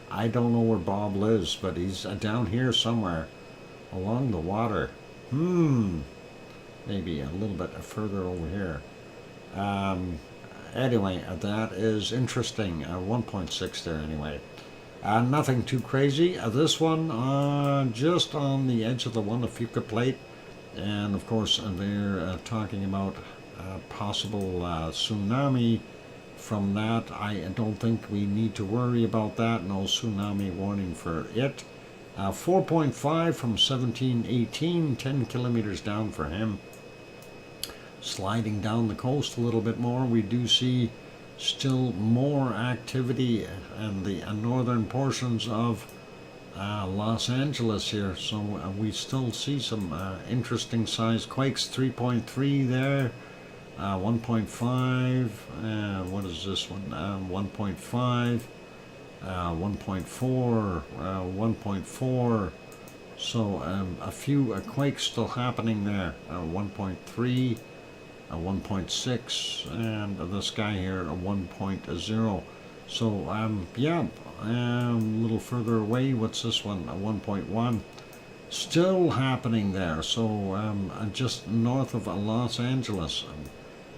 I don't know where Bob lives, but he's down here somewhere along the water. Maybe a little bit further over here. Anyway, that is interesting. 1.6 there anyway. Nothing too crazy. This one just on the edge of the One Fuca plate, and of course they're talking about possible tsunami from that. I don't think we need to worry about that. No tsunami warning for it. 4.5 from 1718, 10 kilometers down for him. Sliding down the coast a little bit more, we do see still more activity in the northern portions of Los Angeles here, so we still see some interesting size quakes. 3.3 there, 1.5, what is this one, 1.5, 1.4, 1.4, so a few quakes still happening there. 1.3, 1.6, and this guy here a 1.0. So yeah, a little further away, what's this one, a 1.1, still happening there. So just north of Los Angeles.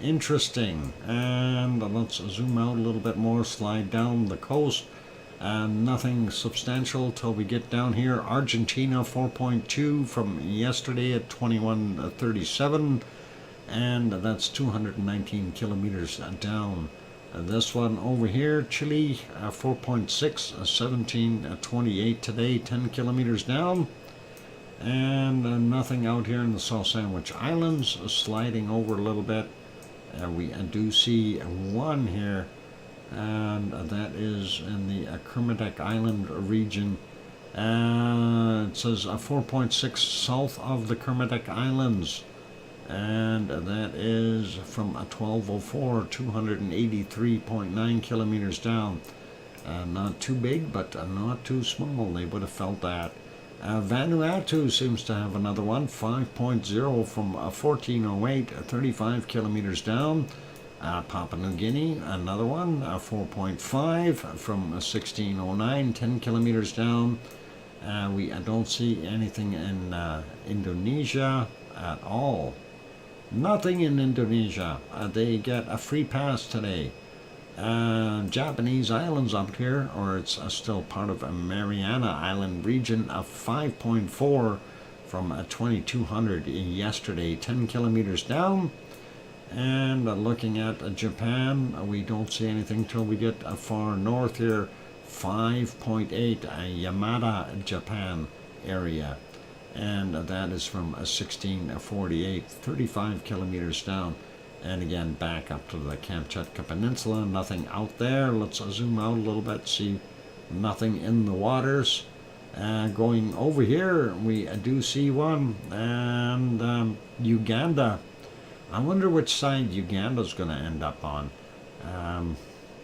Interesting. And let's zoom out a little bit more, slide down the coast. Nothing substantial till we get down here. Argentina 4.2 from yesterday at 2137, and that's 219 kilometers down. This one over here, Chile 4.6, 1728 today, 10 kilometers down. And nothing out here in the South Sandwich Islands, sliding over a little bit. We do see one here, and that is in the Kermadec Island region. It says 4.6 south of the Kermadec Islands, and that is from 1204, 283.9 kilometers down. Not too big, but not too small. They would have felt that. Vanuatu seems to have another one, 5.0 from 1408, 35 kilometers down. Papua New Guinea, another one, 4.5 from 1609, 10 kilometers down. We don't see anything in Indonesia at all. Nothing in Indonesia. They get a free pass today. Japanese islands up here, or it's still part of a Mariana Island region, of 5.4 from 2200 yesterday, 10 kilometers down. And looking at Japan, we don't see anything till we get far north here, 5.8, Yamada, Japan area. And that is from 1648, 35 kilometers down. And again, back up to the Kamchatka Peninsula, nothing out there. Let's zoom out a little bit, see nothing in the waters. Going over here, we do see one, and Uganda. I wonder which side Uganda's going to end up on.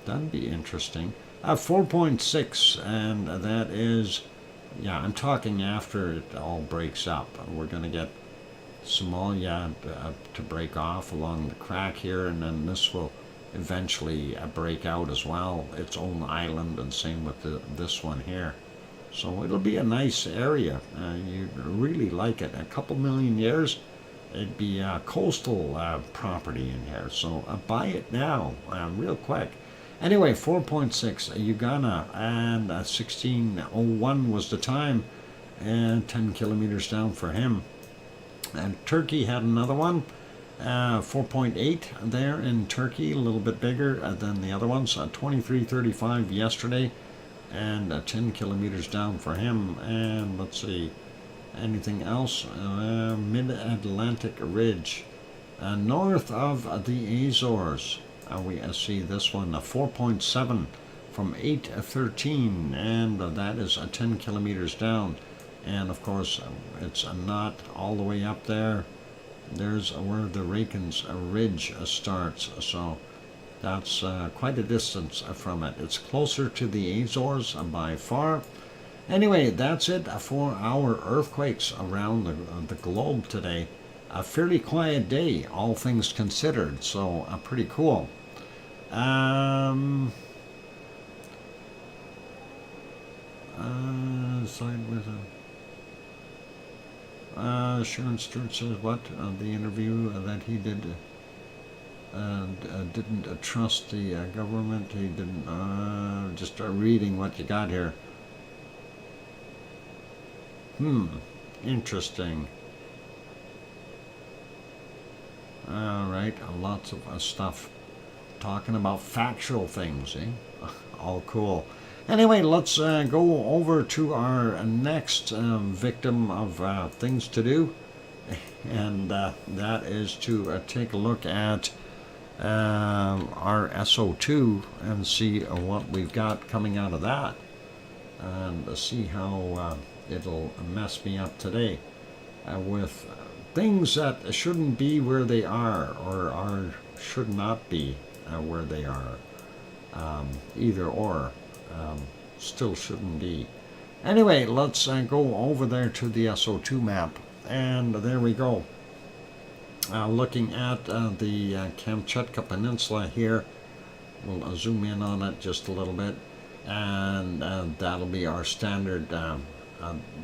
That'd be interesting. 4.6, and that is, yeah, I'm talking after it all breaks up. We're going to get Somalia to break off along the crack here, and then this will eventually break out as well, its own island, and same with this one here. So it'll be a nice area. You'd really like it. A couple million years, it'd be a coastal property in here. So buy it now, real quick. Anyway, 4.6, Uganda, and 1601 was the time, and 10 kilometers down for him. And Turkey had another one, 4.8 there in Turkey, a little bit bigger than the other ones, 2335 yesterday, and 10 kilometers down for him. And let's see, anything else? Mid-Atlantic Ridge, north of the Azores. We see this one, 4.7 from 813, and that is 10 kilometers down. And of course, it's not all the way up there. There's where the Rakens Ridge starts, so that's quite a distance from it. It's closer to the Azores by far. Anyway, that's it for our earthquakes around the globe today. A fairly quiet day, all things considered, so pretty cool. Side with Sharon Stewart says what? The interview that he did didn't trust the government. He didn't, just start reading what you got here. Interesting. Alright, lots of stuff talking about factual things, eh? All cool. Anyway, let's go over to our next victim of things to do, and that is to take a look at our SO2 and see what we've got coming out of that, and see how it'll mess me up today with things that shouldn't be where they are, or should not be where they are. Either or. Still shouldn't be. Anyway, let's go over there to the SO2 map, and there we go. Looking at the Kamchatka Peninsula here, we'll zoom in on it just a little bit, and that'll be our standard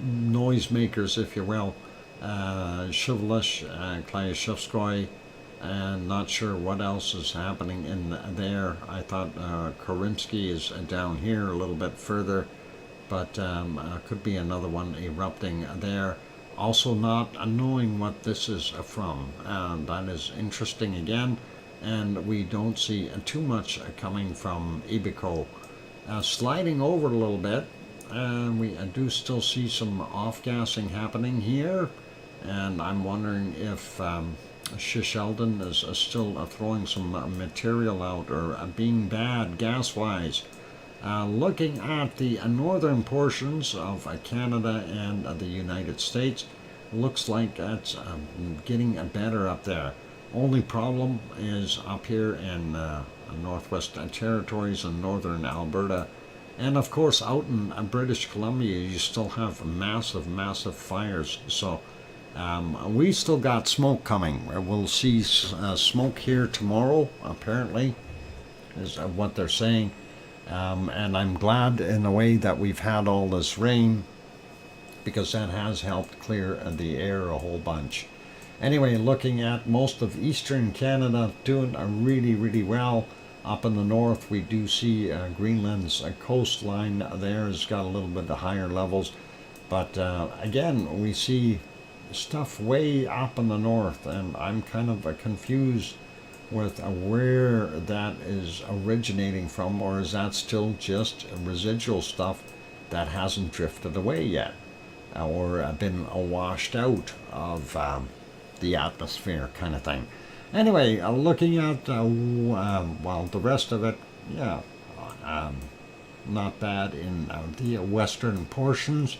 noisemakers, if you will. Shivlish, Klyashevskoy, and not sure what else is happening in there. I thought Karimsky is down here a little bit further, but could be another one erupting there. Also not knowing what this is from. That is interesting again, and we don't see too much coming from Ibico. Sliding over a little bit, we do still see some off-gassing happening here, and I'm wondering if Shisheldon is still throwing some material out or being bad gas-wise. Looking at the northern portions of Canada and the United States, looks like it's getting better up there. Only problem is up here in Northwest Territories and northern Alberta. And of course out in British Columbia you still have massive fires. So we still got smoke coming. We'll see smoke here tomorrow, apparently, is what they're saying. And I'm glad in a way that we've had all this rain, because that has helped clear the air a whole bunch. Anyway, looking at most of eastern Canada doing really well. Up in the north we do see Greenland's coastline there has got a little bit of higher levels. But again, we see stuff way up in the north, and I'm kind of confused with where that is originating from, or is that still just residual stuff that hasn't drifted away yet, or been washed out of the atmosphere kind of thing. Anyway, looking at well, the rest of it, yeah, not bad in the western portions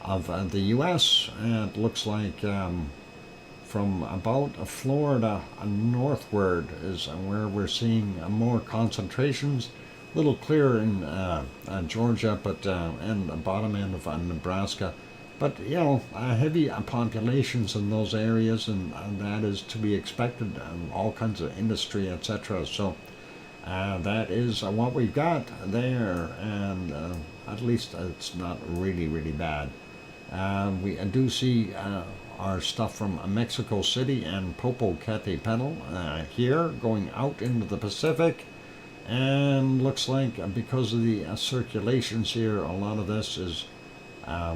of the U.S. It looks like from about Florida northward is where we're seeing more concentrations. A little clearer in Georgia, but and the bottom end of Nebraska. But you know, heavy populations in those areas, and that is to be expected. All kinds of industry, etc. So that is what we've got there, and at least it's not really bad. We do see our stuff from Mexico City and Popocatépetl here going out into the Pacific, and looks like because of the circulations here, a lot of this is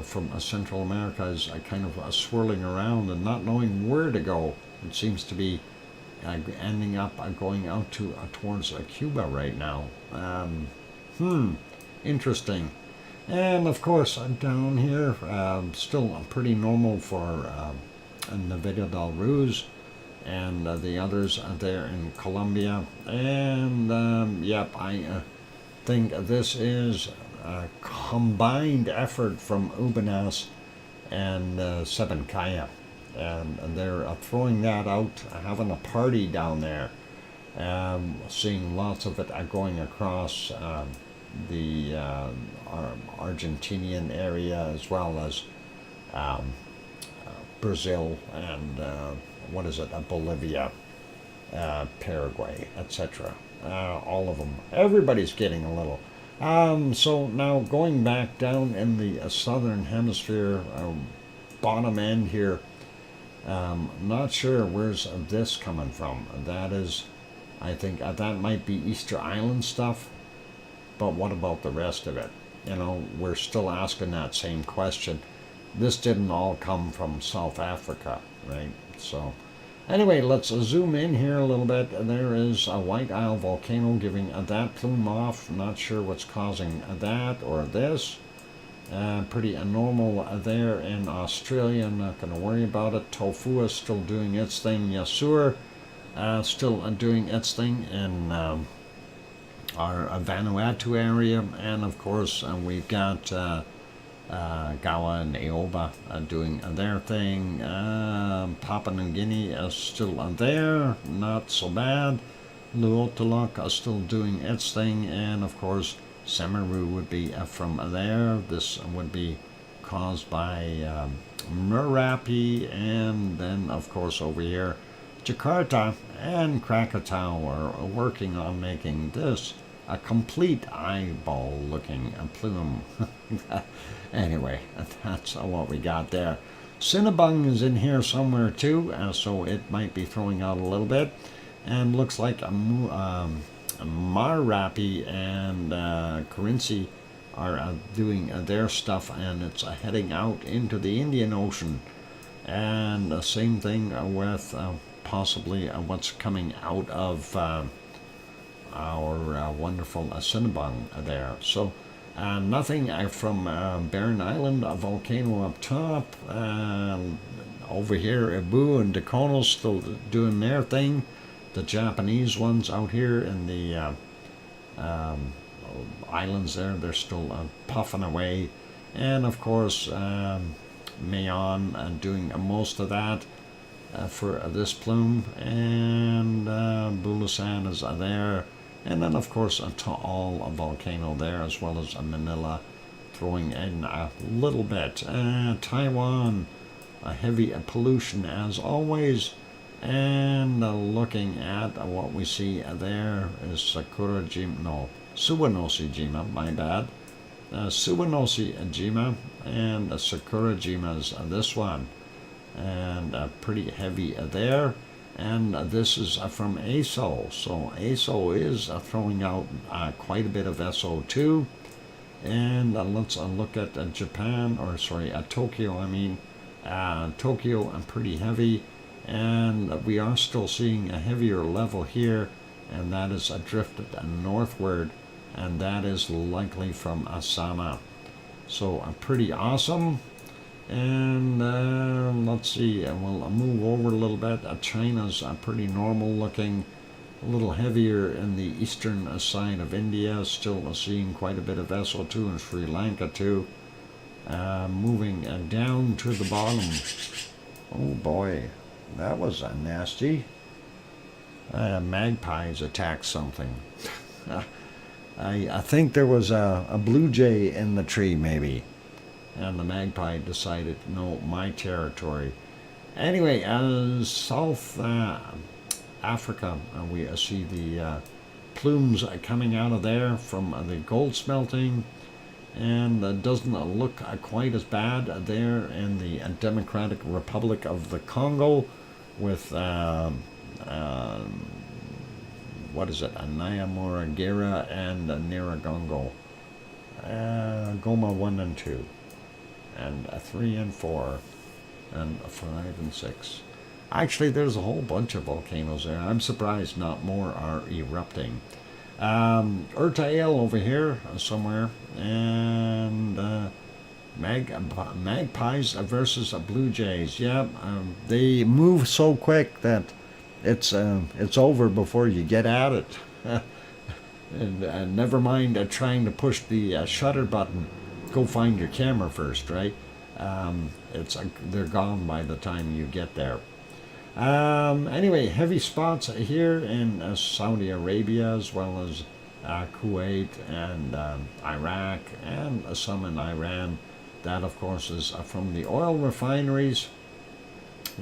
from Central America is kind of swirling around and not knowing where to go. It seems to be ending up going out to towards Cuba right now. Interesting. And of course, down here, still pretty normal for Navidad del Ruz and the others there in Colombia. And yep, I think this is a combined effort from Ubanas and Sabancaya. And they're throwing that out, having a party down there. Seeing lots of it going across the Argentinian area, as well as Brazil and Bolivia, Paraguay, etc. All of them. Everybody's getting a little. So now going back down in the southern hemisphere, bottom end here, not sure where's this coming from. That is, I think that might be Easter Island stuff. But what about the rest of it? You know, we're still asking that same question. This didn't all come from South Africa, right? So anyway, let's zoom in here a little bit. There is a White Isle volcano giving that plume off. Not sure what's causing that or this. Pretty normal there in Australia. I'm not going to worry about it. Tofu is still doing its thing. Yasur still doing its thing in our Vanuatu area, and of course we've got Gawa and Aoba doing their thing. Papua New Guinea is still there, not so bad. Luotaluk is still doing its thing, and of course Samaru would be from there. This would be caused by Merapi, and then of course over here Jakarta and Krakatau are working on making this a complete eyeball-looking plume. Anyway, that's what we got there. Cinnabung is in here somewhere too, so it might be throwing out a little bit. And looks like Marapi and Kerinci are doing their stuff, and it's heading out into the Indian Ocean. And the same thing with possibly what's coming out of our wonderful Cinnabung there. So nothing from Barren Island, a volcano up top. Over here, Ibu and Dakono still doing their thing. The Japanese ones out here in the islands there, they're still puffing away. And of course, Mayon doing most of that for this plume. And Bulasan is there. And then, of course, a Taal volcano there, as well as Manila throwing in a little bit. Taiwan, a heavy pollution as always. And looking at what we see there is Suwanoshi-jima, my bad. Suwanoshi-jima and Sakurajima is this one. And pretty heavy there. And this is from ASO. So ASO is throwing out quite a bit of SO2. And let's look at Japan, or sorry, Tokyo, I mean. Tokyo, pretty heavy. And we are still seeing a heavier level here, and that is drifted northward, and that is likely from Asama. So pretty awesome. And let's see, we'll move over a little bit. China's pretty normal looking, a little heavier in the eastern side of India, still seeing quite a bit of SO2 in Sri Lanka too. Moving down to the bottom. Oh boy. That was nasty. Magpies attacked something. I think there was a blue jay in the tree, maybe. And the magpie decided, no, my territory. Anyway, South Africa, we see the plumes coming out of there from the gold smelting. And doesn't look quite as bad there in the Democratic Republic of the Congo with, what is it, Nyamuragira and Nyiragongo. Goma 1 and 2, and 3 and 4, and 5 and 6. Actually, there's a whole bunch of volcanoes there. I'm surprised not more are erupting. Urtael over here somewhere, and magpies versus blue jays. Yeah, they move so quick that it's over before you get at it. And never mind trying to push the shutter button. Go find your camera first, right? They're gone by the time you get there. Anyway, heavy spots here in Saudi Arabia, as well as Kuwait and Iraq, and some in Iran. That, of course, is from the oil refineries.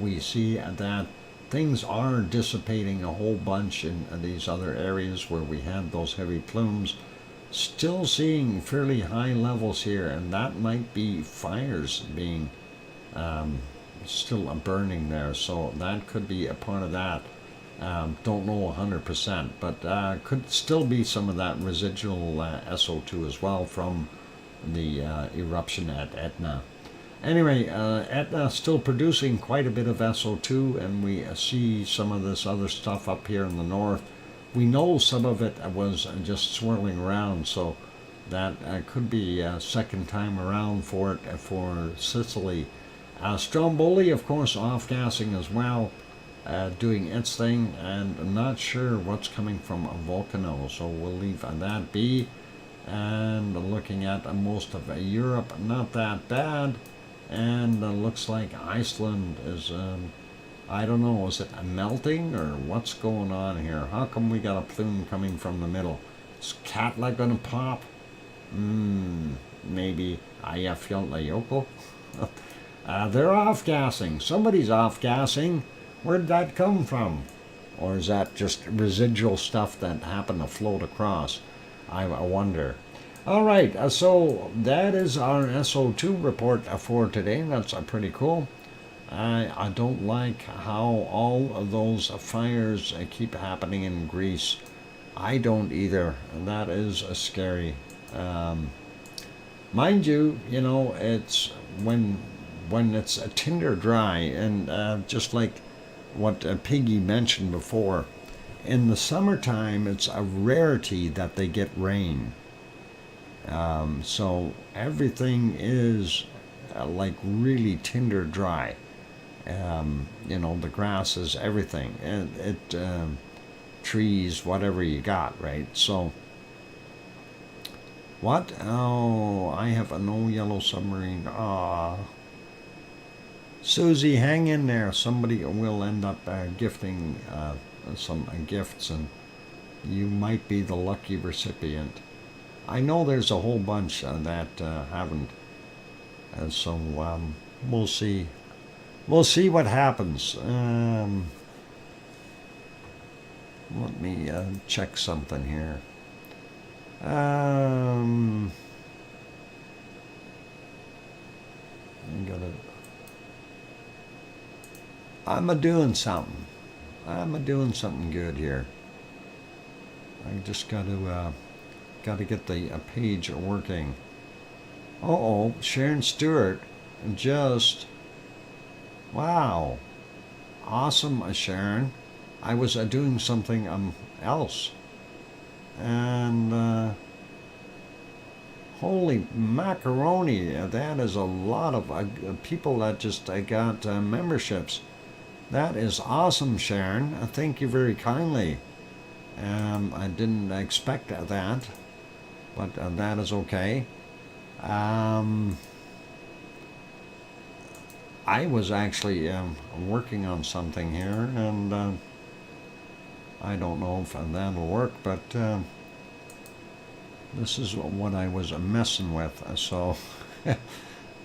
We see that things are dissipating a whole bunch in these other areas where we had those heavy plumes. Still seeing fairly high levels here, and that might be fires being still burning there, so that could be a part of that. Don't know 100%, but could still be some of that residual SO2 as well from the eruption at Etna. Anyway, Etna still producing quite a bit of SO2, and we see some of this other stuff up here in the north. We know some of it was just swirling around, so that could be a second time around for it for Sicily. Stromboli, of course, off-gassing as well, doing its thing, and I'm not sure what's coming from Volcano, so we'll leave that be. And looking at most of Europe, not that bad, and looks like Iceland is, I don't know, is it melting, or what's going on here? How come we got a plume coming from the middle? Is Katla gonna pop? Maybe Eyjafjallajökull? They're off-gassing. Somebody's off-gassing. Where did that come from? Or is that just residual stuff that happened to float across? I wonder. All right, so that is our SO2 report for today. That's pretty cool. I don't like how all of those fires keep happening in Greece. I don't either. That is scary. Mind you, it's when it's tinder dry, and just like what Piggy mentioned before, in the summertime it's a rarity that they get rain. So everything is like really tinder dry. The grass is everything, and trees, whatever you got, right? So, what? Oh, I have a no yellow submarine. Ah, Susie, hang in there. Somebody will end up gifting some gifts, and you might be the lucky recipient. I know there's a whole bunch that haven't, and so we'll see. We'll see what happens. Let me check something here. I gotta. I'm a doing something. I'm a doing something good here. I just gotta get the page working. Oh, Sharon Stewart, just wow, awesome, Sharon. I was doing something else, and holy macaroni, that is a lot of people that just got memberships. That is awesome, Sharon. Thank you very kindly. I didn't expect that, but that is okay. I was actually working on something here, and I don't know if that'll work, but this is what I was messing with. So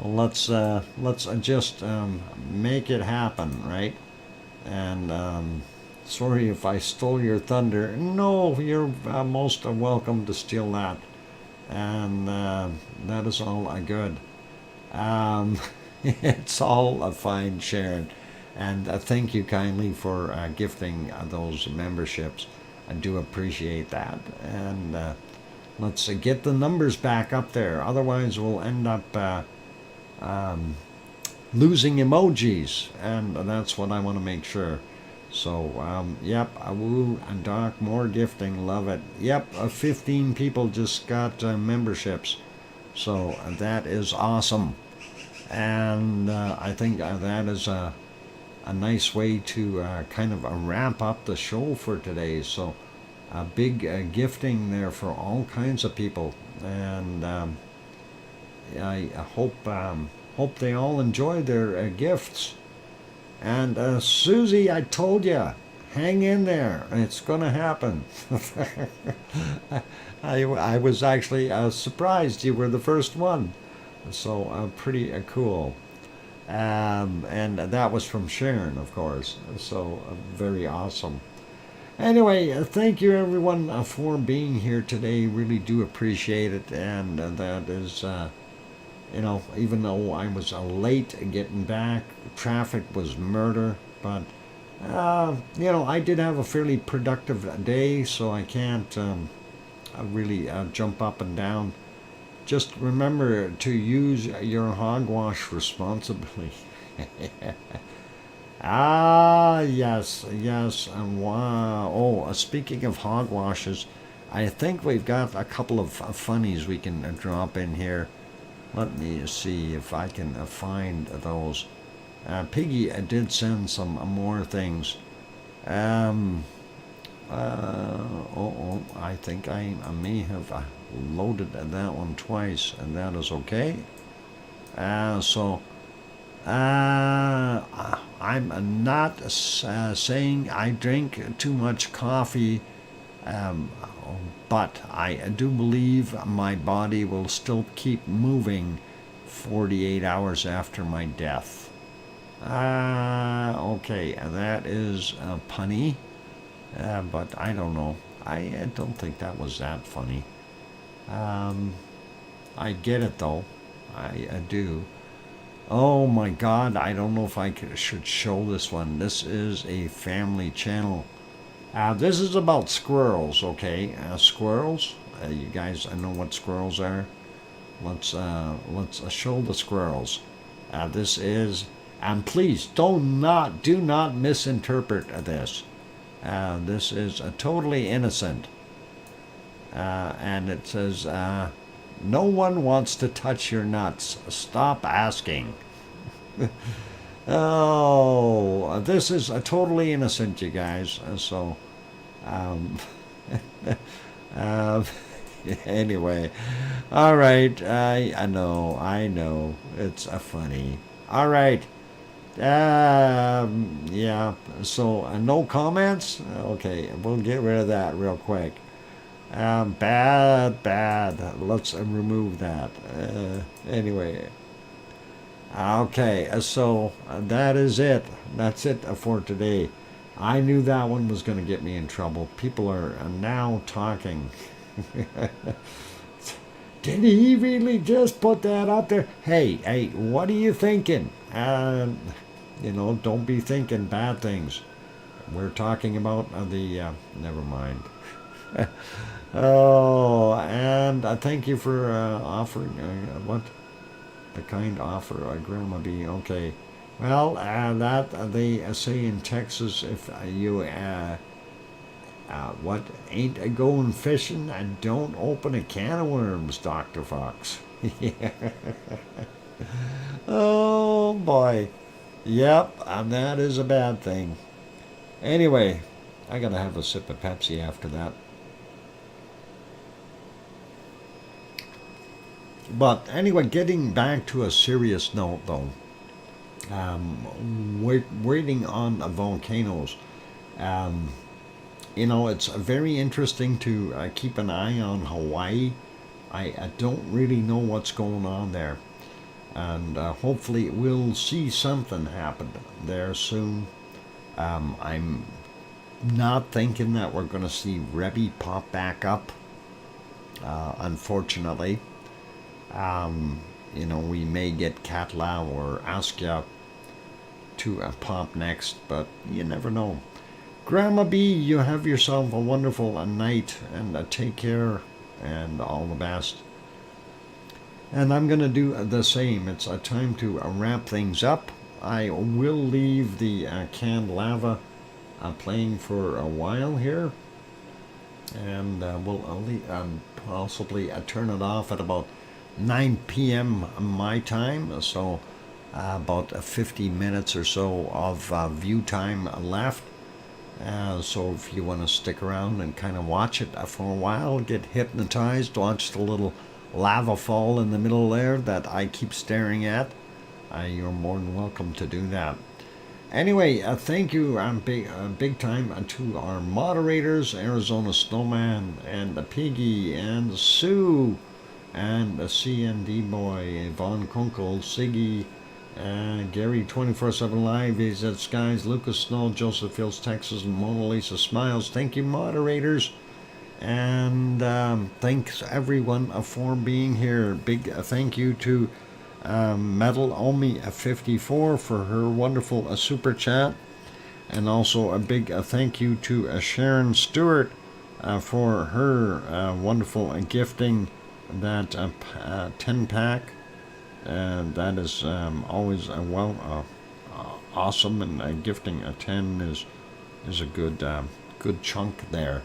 let's just make it happen, right? And sorry if I stole your thunder. No, you're most welcome to steal that, and that is all good. It's all fine, Sharon. And thank you kindly for gifting those memberships. I do appreciate that. And let's get the numbers back up there. Otherwise, we'll end up losing emojis. And that's what I want to make sure. So, yep, woo, and Doc, more gifting. Love it. Yep, 15 people just got memberships. So that is awesome. And I think that is a nice way to kind of wrap up the show for today. So a big gifting there for all kinds of people, and I hope they all enjoy their gifts. And Susie, I told you, hang in there. It's going to happen. I was actually surprised you were the first one. So pretty cool. And that was from Sharon, of course. So very awesome. Anyway, thank you everyone for being here today. Really do appreciate it. And that is, even though I was late getting back, traffic was murder. But, I did have a fairly productive day, so I can't really jump up and down. Just remember to use your hogwash responsibly. Yes, wow. Oh, speaking of hogwashes, I think we've got a couple of funnies we can drop in here. Let me see if I can find those. Piggy did send some more things. I think I may have loaded that one twice, and that is okay. I'm not saying I drink too much coffee, but I do believe my body will still keep moving 48 hours after my death. Okay, that is punny. But I don't know. I don't think that was that funny. I get it though. I do. Oh my God, I don't know if should show this one. This is a family channel. This is about squirrels, okay? Squirrels. You guys know what squirrels are. Let's show the squirrels. This is, and please do not misinterpret this. This is totally innocent. And it says, no one wants to touch your nuts. Stop asking. Oh, this is totally innocent, you guys. So, anyway, all right. I know. It's funny. All right. Yeah. So, no comments. Okay, we'll get rid of that real quick. Bad. Let's remove that. Anyway. Okay, so that is it. That's it for today. I knew that one was going to get me in trouble. People are now talking. Did he really just put that up there? Hey, what are you thinking? Don't be thinking bad things. We're talking about never mind. Oh, and thank you for offering what? The kind offer, Grandma B. Okay. Well, that they say in Texas, if you ain't going fishing, and don't open a can of worms, Dr. Fox. Yeah. Oh boy. Yep, and that is a bad thing. Anyway, I gotta have a sip of Pepsi after that. But anyway, getting back to a serious note, though, waiting on volcanoes. It's very interesting to keep an eye on Hawaii. I don't really know what's going on there, and hopefully we'll see something happen there soon. I'm not thinking that we're going to see Rebby pop back up, unfortunately. We may get Katla or Askia to pop next, but you never know. Grandma B, you have yourself a wonderful night, and take care, and all the best. And I'm going to do the same. It's a time to wrap things up. I will leave the canned lava playing for a while here, and we'll possibly turn it off at about 9 p.m. my time, so about 50 minutes or so of view time left. So if you want to stick around and kind of watch it for a while, get hypnotized, watch the little lava fall in the middle there that I keep staring at, you're more than welcome to do that. Anyway, thank you big time to our moderators, Arizona Snowman and the Piggy and Sue and the CND Boy, Von Kunkel, Siggy, Gary 24/7 Live, is at Skies, Lucas Snow, Joseph Fields, Texas, and Mona Lisa Smiles. Thank you, moderators, and thanks everyone for being here. Big thank you to Metal Omi 54 for her wonderful super chat, and also a big thank you to Sharon Stewart for her wonderful gifting that 10-pack. That is always awesome, and gifting a 10 is a good chunk there.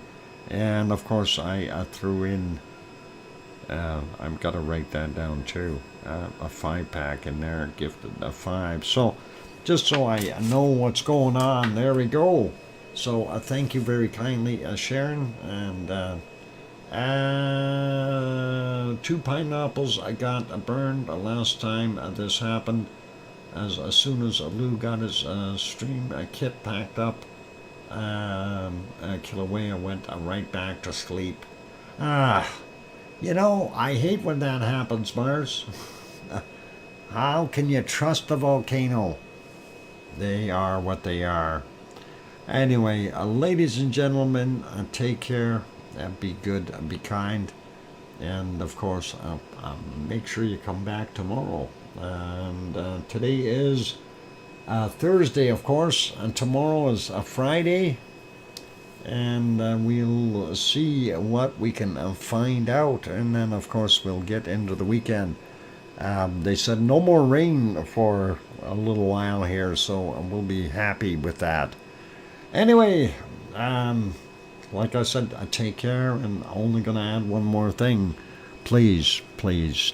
And of course I threw in I've got to write that down too, a 5-pack in there, gifted a 5, so just so I know what's going on. There we go. So thank you very kindly, Sharon. And 2 pineapples I got burned last time this happened. As soon as Lou got his stream kit packed up, Kilauea went right back to sleep. I hate when that happens, Mars. How can you trust the volcano? They are what they are. Anyway, ladies and gentlemen, take care. Be good, be kind, and of course, make sure you come back tomorrow. And today is Thursday, of course, and tomorrow is a Friday. And we'll see what we can find out. And then, of course, we'll get into the weekend. They said no more rain for a little while here, so we'll be happy with that. Anyway, like I said, take care, and only going to add one more thing. Please, please,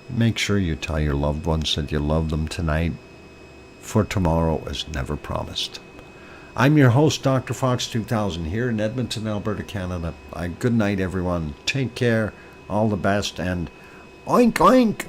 make sure you tell your loved ones that you love them tonight, for tomorrow is never promised. I'm your host, DrFox2000, here in Edmonton, Alberta, Canada. Good night, everyone. Take care, all the best, and oink oink!